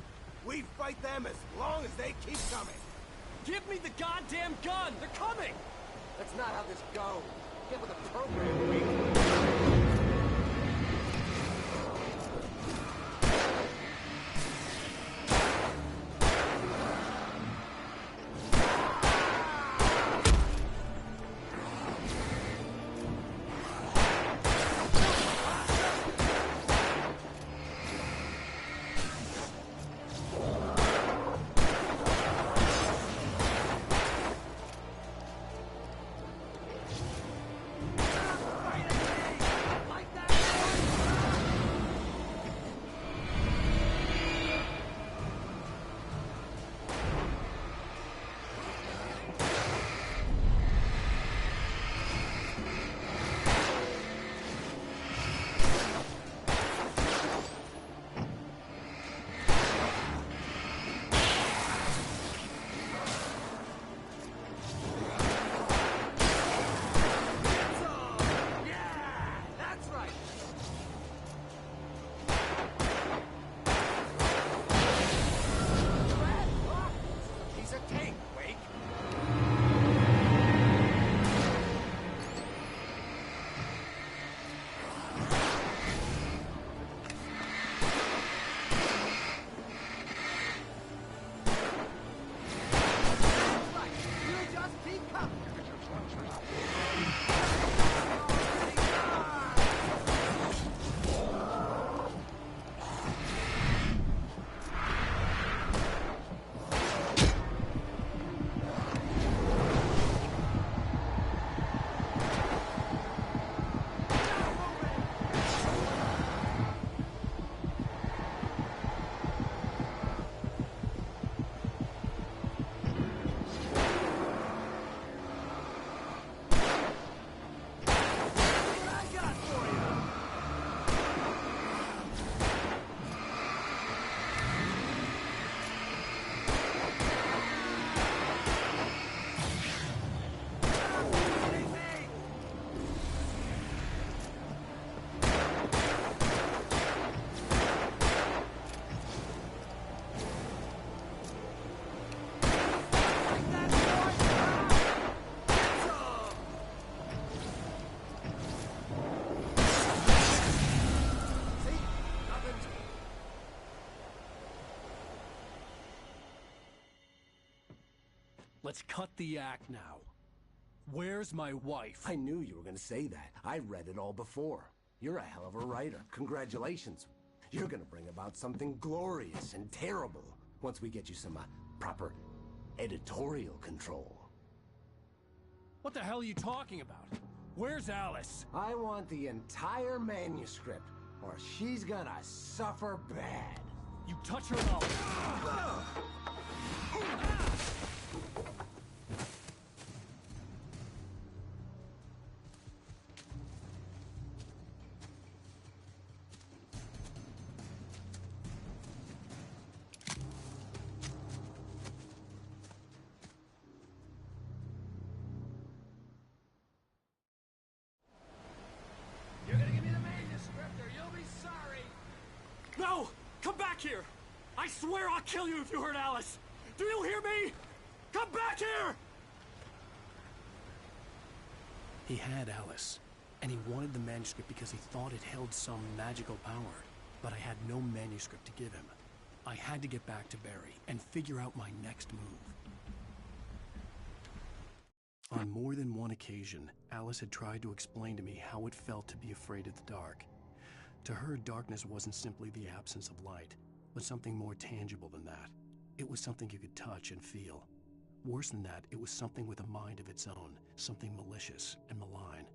We fight them as long as they keep coming. Give me the goddamn gun! They're coming! That's not how this goes. Get with the program, Wake. Let's cut the act now. Where's my wife? I knew you were gonna say that. I read it all before. You're a hell of a writer. Congratulations. You're gonna bring about something glorious and terrible once we get you some proper editorial control. What the hell are you talking about? Where's Alice? I want the entire manuscript, or she's gonna suffer bad. You touch her and I'll... You're gonna give me the manuscript or you'll be sorry. No! Come back here! I swear I'll kill you if you hurt Alice! Do you hear me? Come back here! He had Alice, and he wanted the manuscript because he thought it held some magical power. But I had no manuscript to give him. I had to get back to Barry and figure out my next move. On more than one occasion, Alice had tried to explain to me how it felt to be afraid of the dark. To her, darkness wasn't simply the absence of light, but something more tangible than that. It was something you could touch and feel. Worse than that, it was something with a mind of its own, something malicious and malign.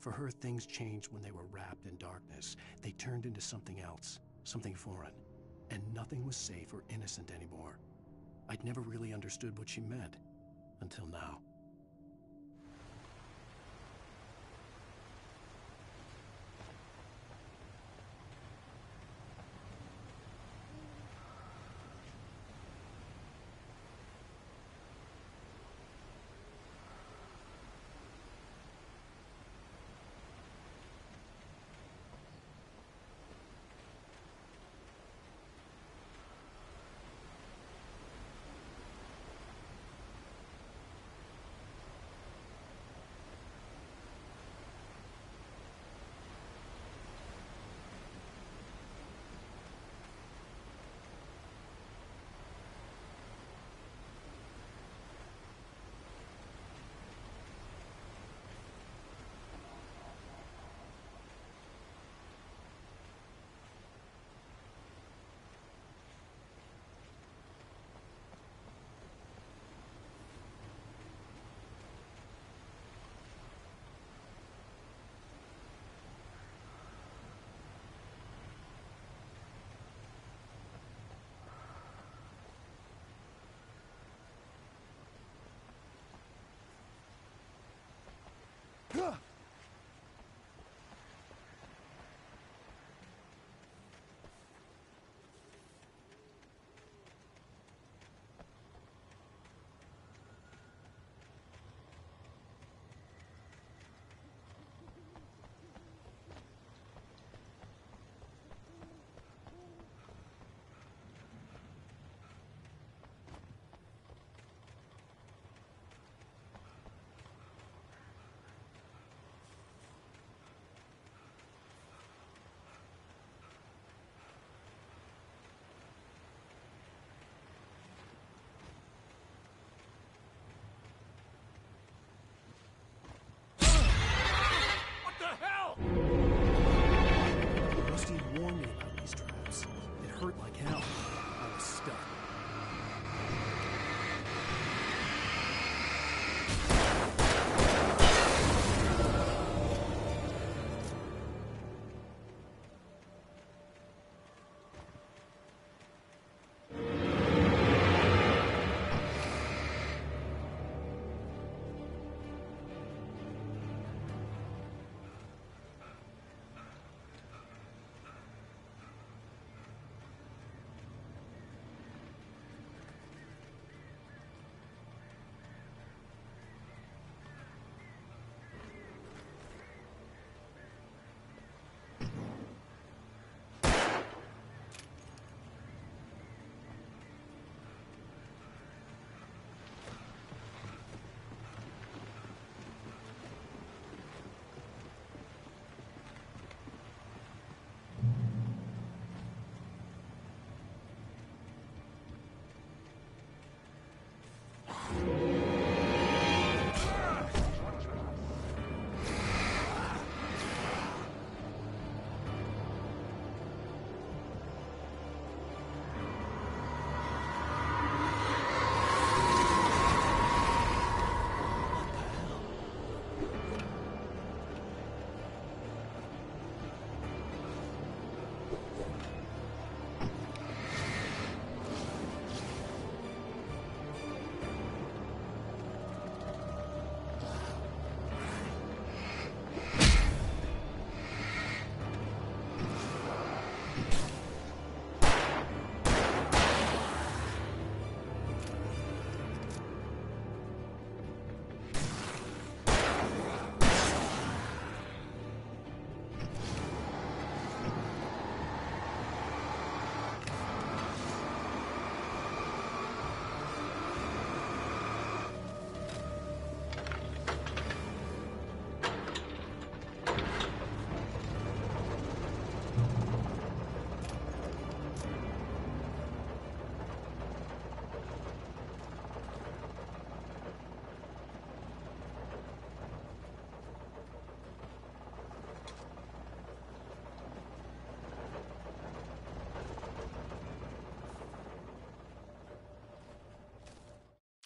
For her, things changed when they were wrapped in darkness. They turned into something else, something foreign, and nothing was safe or innocent anymore. I'd never really understood what she meant, until now.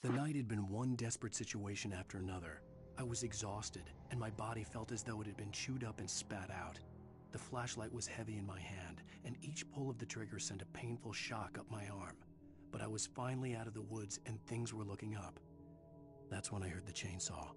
The night had been one desperate situation after another. I was exhausted, and my body felt as though it had been chewed up and spat out. The flashlight was heavy in my hand, and each pull of the trigger sent a painful shock up my arm. But I was finally out of the woods, and things were looking up. That's when I heard the chainsaw.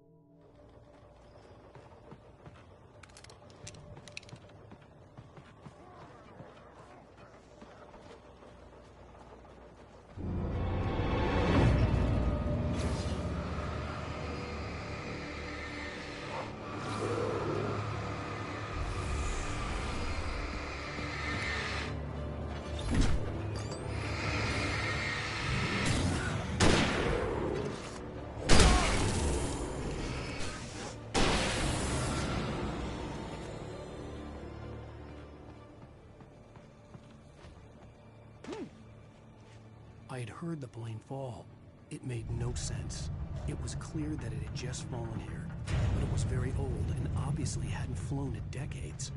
I had heard the plane fall. It made no sense. It was clear that it had just fallen here, but it was very old and obviously hadn't flown in decades.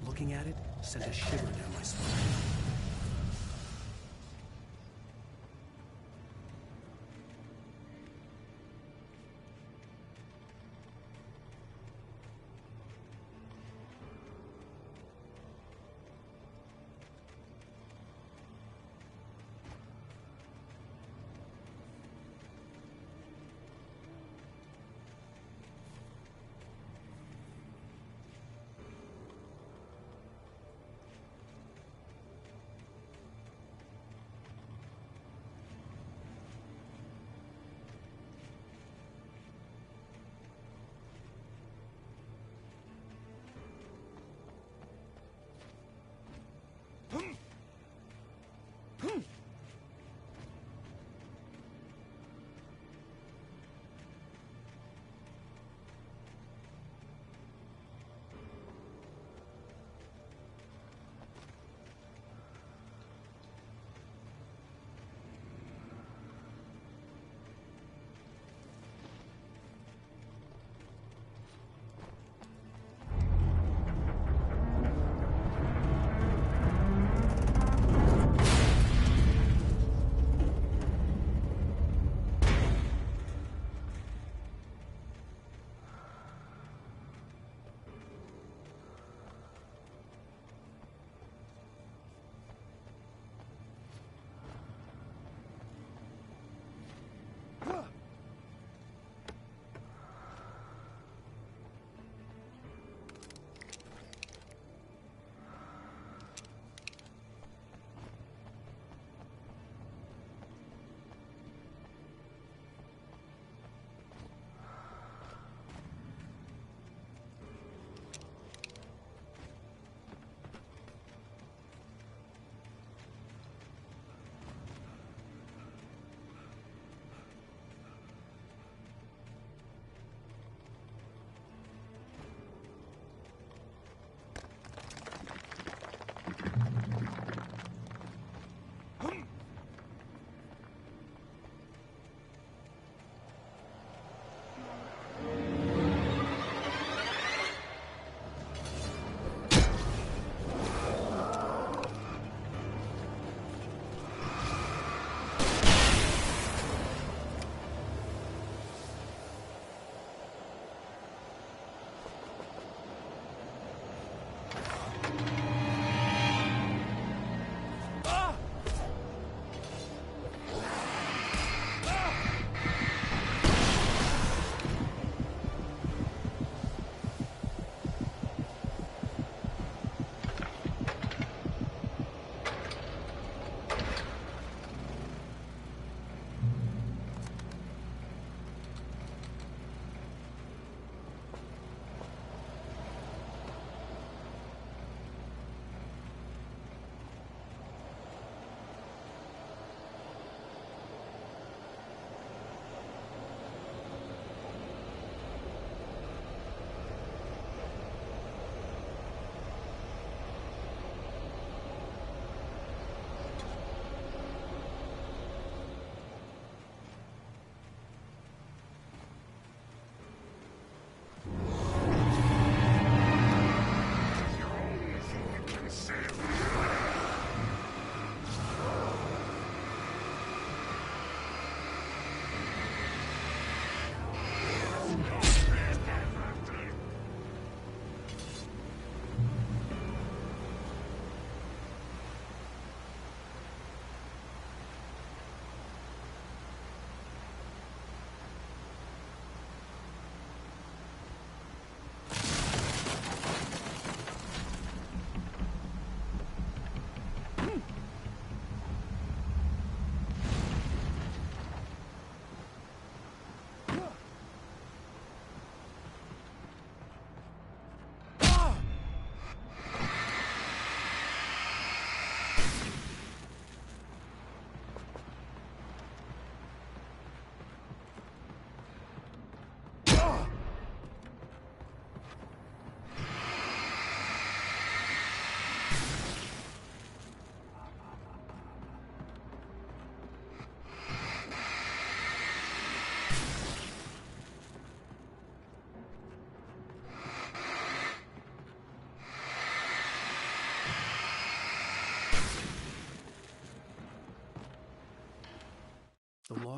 Looking at it sent a shiver down my spine.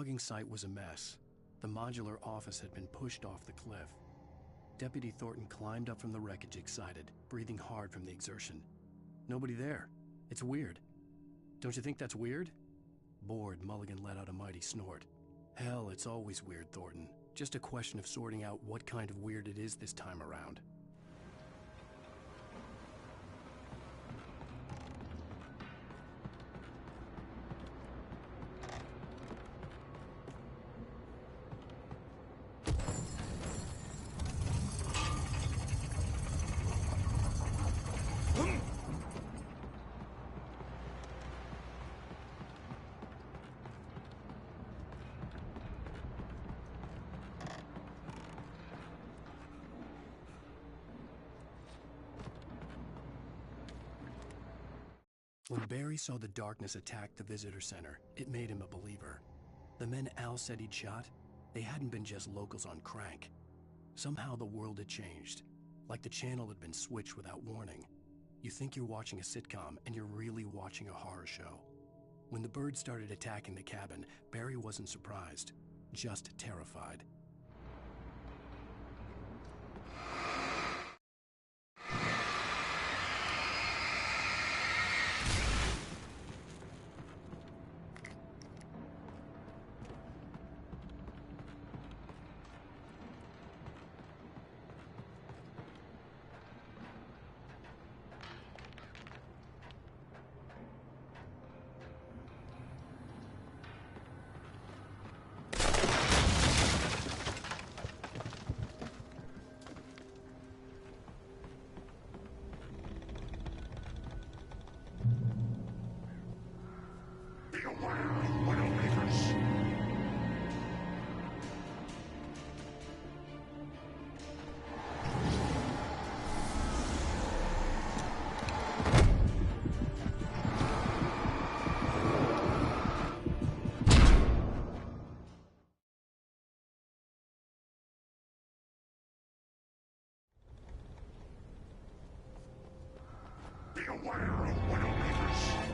logging site was a mess. The modular office had been pushed off the cliff. Deputy Thornton climbed up from the wreckage excited, breathing hard from the exertion. Nobody there. It's weird. Don't you think that's weird? Bored, Mulligan let out a mighty snort. Hell, it's always weird, Thornton. Just a question of sorting out what kind of weird it is this time around. When Barry saw the darkness attack the visitor center, it made him a believer. The men Al said he'd shot, they hadn't been just locals on crank. Somehow the world had changed, like the channel had been switched without warning. You think you're watching a sitcom, and you're really watching a horror show. When the birds started attacking the cabin, Barry wasn't surprised, just terrified. Beware of Widowmakers!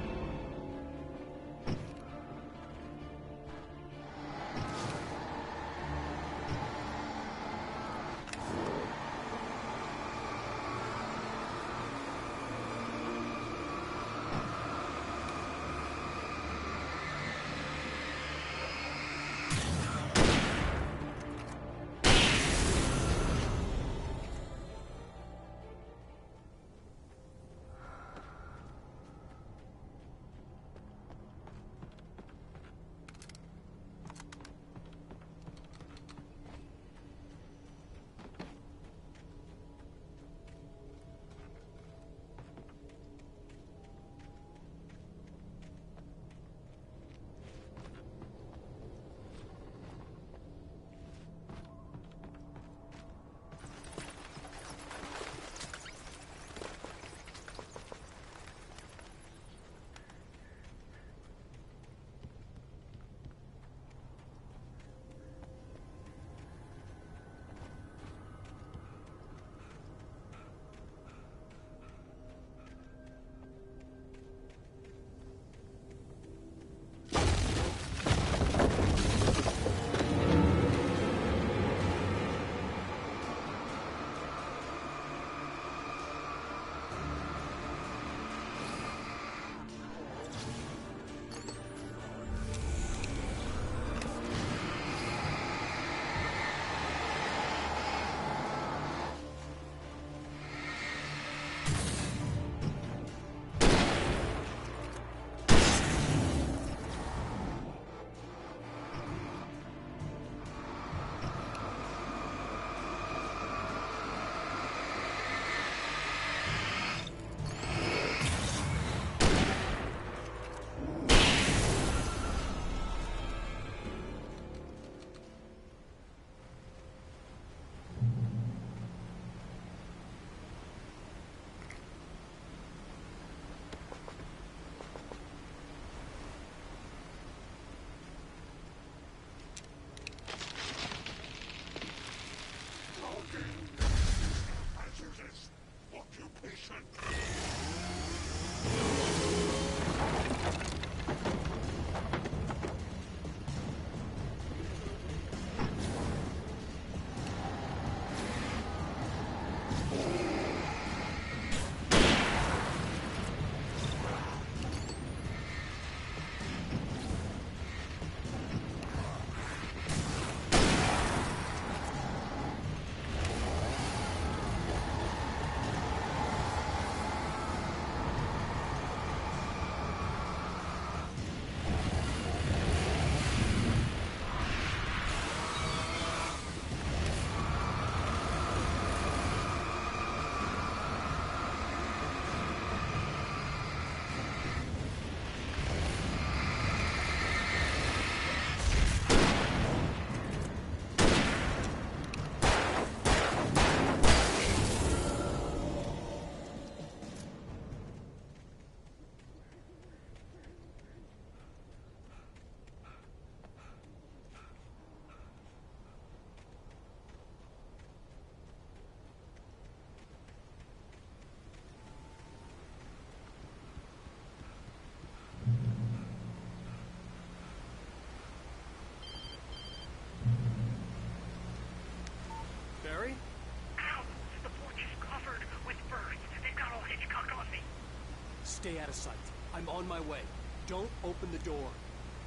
Stay out of sight. I'm on my way. Don't open the door.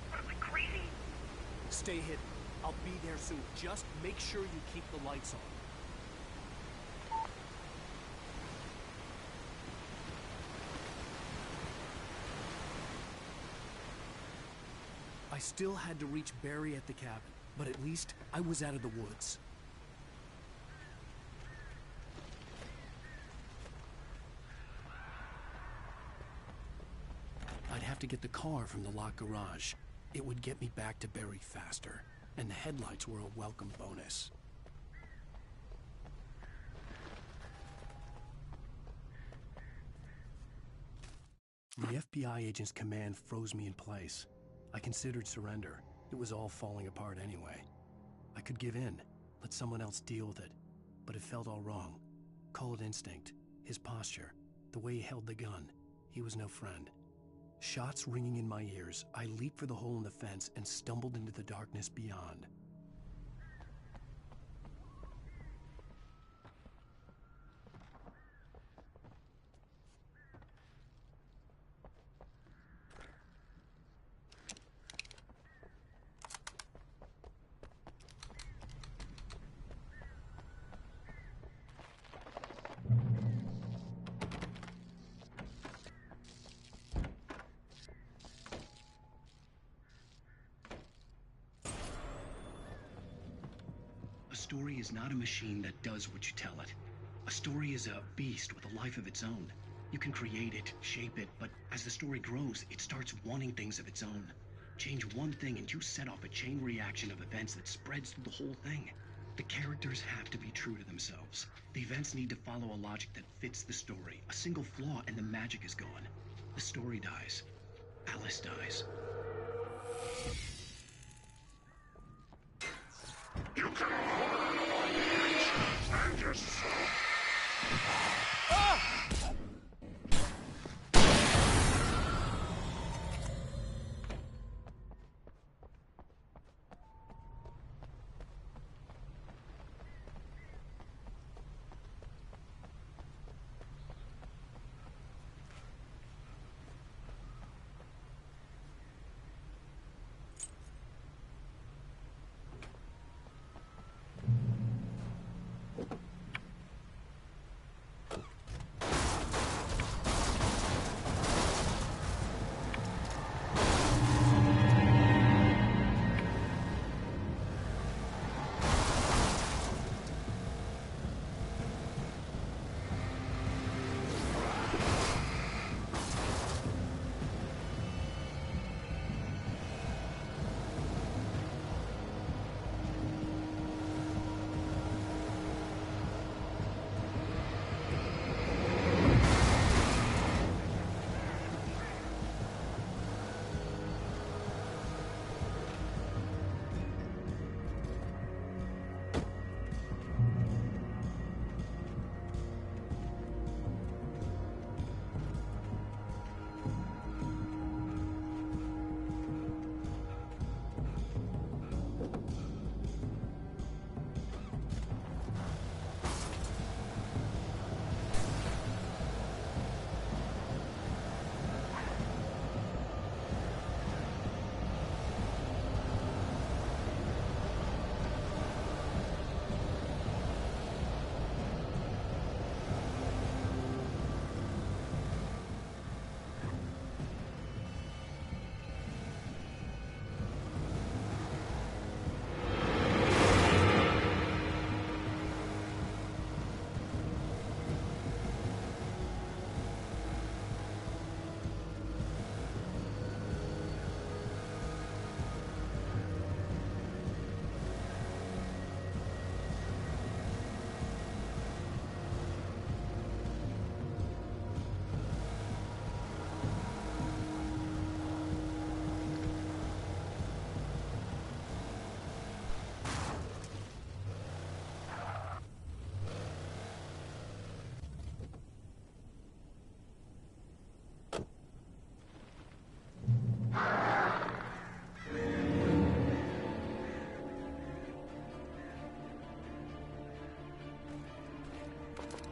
What am I, crazy? Stay hidden. I'll be there soon. Just make sure you keep the lights on. I still had to reach Barry at the cabin, but at least I was out of the woods. I'd have to get the car from the locked garage. It would get me back to Barry faster, and the headlights were a welcome bonus. The FBI agent's command froze me in place. I considered surrender. It was all falling apart anyway. I could give in, let someone else deal with it, but it felt all wrong. Call it instinct, his posture, the way he held the gun. He was no friend. Shots ringing in my ears, I leaped for the hole in the fence and stumbled into the darkness beyond. A story is not a machine that does what you tell it. A story is a beast with a life of its own. You can create it, shape it, but as the story grows, it starts wanting things of its own. Change one thing and you set off a chain reaction of events that spreads through the whole thing. The characters have to be true to themselves. The events need to follow a logic that fits the story. A single flaw and the magic is gone. The story dies. Alice dies. You can and yourself.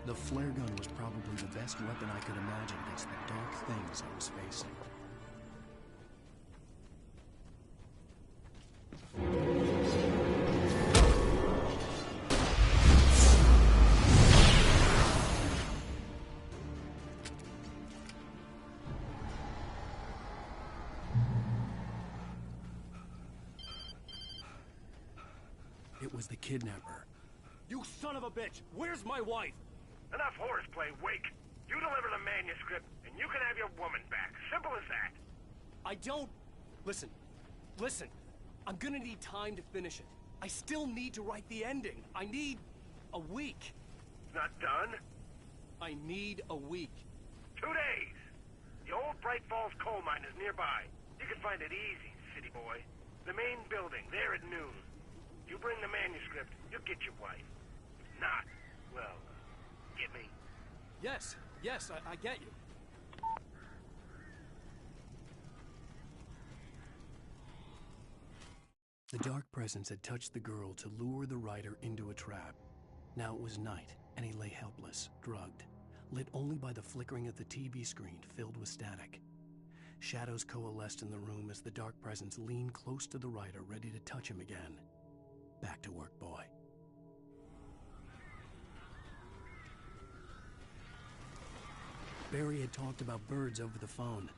The flare gun was probably the best weapon I could imagine against the dark things I was facing. It was the kidnapper. You son of a bitch! Where's my wife? Enough horseplay, Wake. You deliver the manuscript, and you can have your woman back. Simple as that. I don't... Listen. I'm gonna need time to finish it. I still need to write the ending. I need a week. Not done? I need a week. 2 days. The old Bright Falls coal mine is nearby. You can find it easy, city boy. The main building, there at noon. You bring the manuscript, you'll get your wife. If not, well, get me. Yes, I get you. The dark presence had touched the girl to lure the writer into a trap. Now it was night, and he lay helpless, drugged, lit only by the flickering of the TV screen filled with static. Shadows coalesced in the room as the dark presence leaned close to the writer, ready to touch him again. Back to work, boy. Barry had talked about birds over the phone.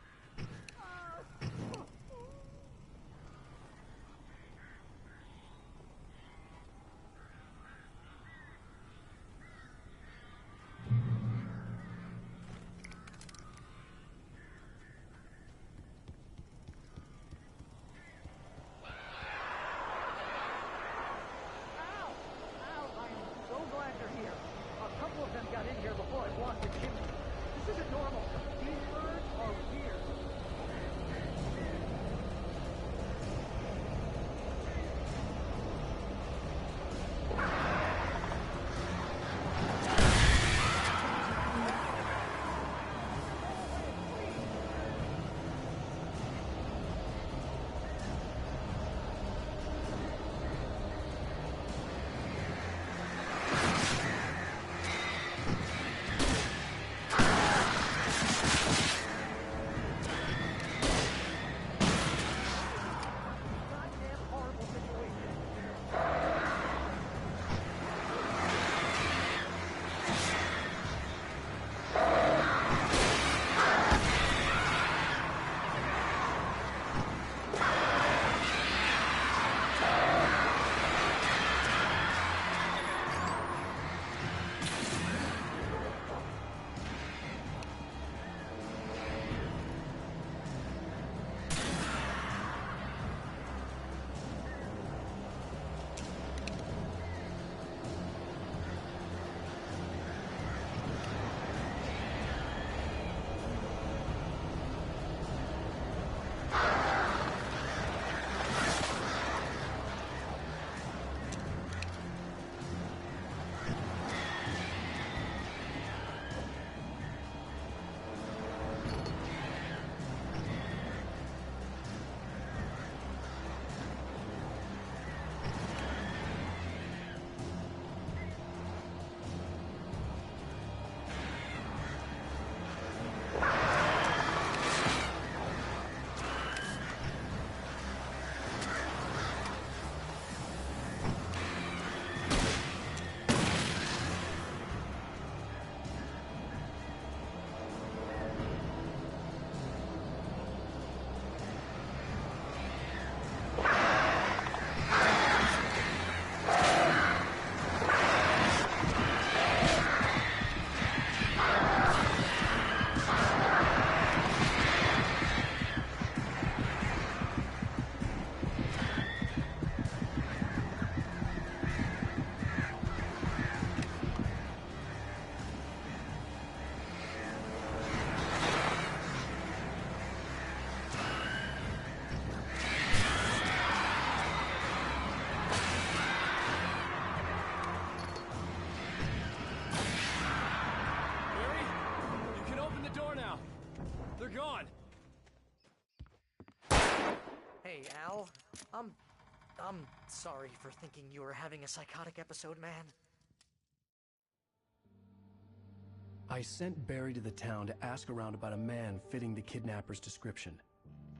Hey, Al. I'm sorry for thinking you were having a psychotic episode, man. I sent Barry to the town to ask around about a man fitting the kidnapper's description.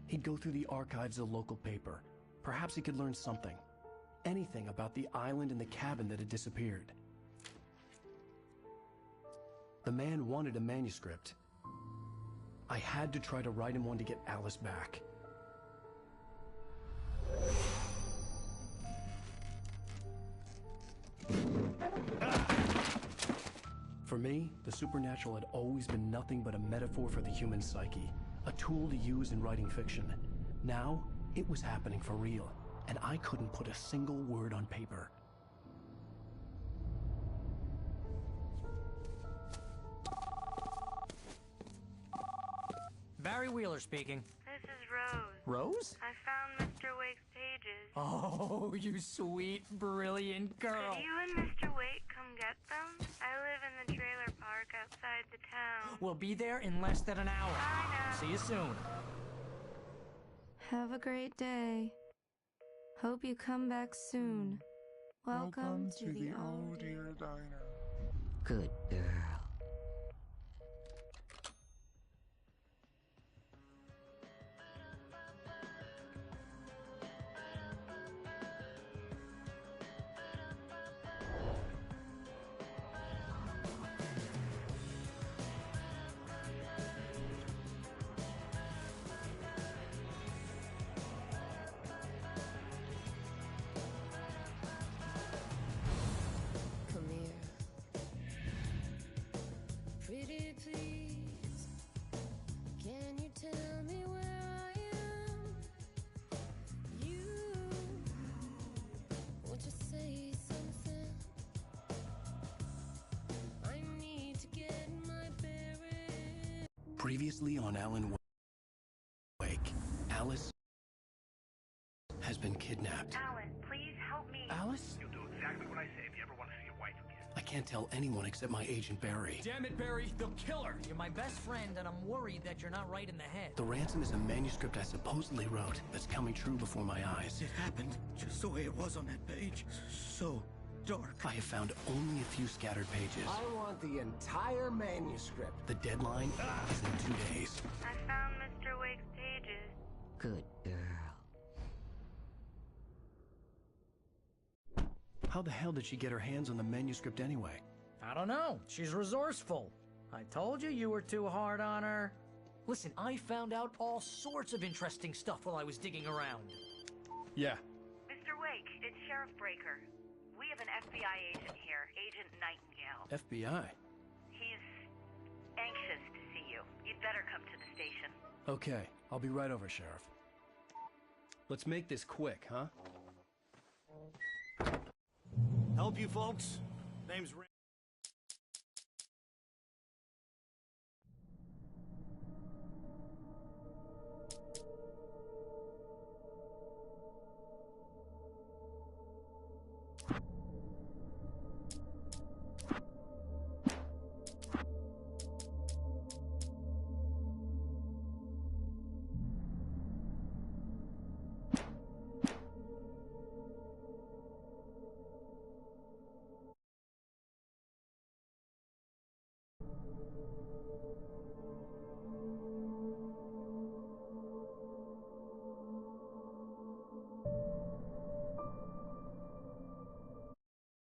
He'd go through the archives of the local paper. Perhaps he could learn something. Anything about the island and the cabin that had disappeared. The man wanted a manuscript. I had to try to write him one to get Alice back. For me, the supernatural had always been nothing but a metaphor for the human psyche, a tool to use in writing fiction. Now, it was happening for real, and I couldn't put a single word on paper. Barry Wheeler speaking. This is Rose. Rose? I found Mr. Wake's pages. Oh, you sweet, brilliant girl. Could you and Mr. Wake come get them? I live in the trailer park outside the town. We'll be there in less than an hour. I know. See you soon. Have a great day. Hope you come back soon. Welcome to the Oh Dear Diner. Good girl. Come here. Pretty please, can you tell me where I am? You, won't you say something? I need to get my bearings. Previously on Alan Wake, Alice has been kidnapped. Alan, please help me. Alice? You'll do exactly what I say if you ever want to see your wife again. I can't tell anyone except my agent Barry. Damn it, Barry, they'll kill her. You're my best friend, and I'm worried that you're not right in the head. The ransom is a manuscript I supposedly wrote that's coming true before my eyes. It happened just the way it was on that page. So dark. I have found only a few scattered pages. I want the entire manuscript. The deadline is in 2 days. I found Mr. Wake's pages. Good girl. How the hell did she get her hands on the manuscript anyway? I don't know. She's resourceful. I told you you were too hard on her. Listen, I found out all sorts of interesting stuff while I was digging around. Yeah. Mr. Wake, it's Sheriff Breaker. We have an FBI agent here, Agent Nightingale. FBI? He's anxious to see you. You'd better come to the station. Okay, I'll be right over, Sheriff. Let's make this quick, huh? Help you folks? Name's Ray.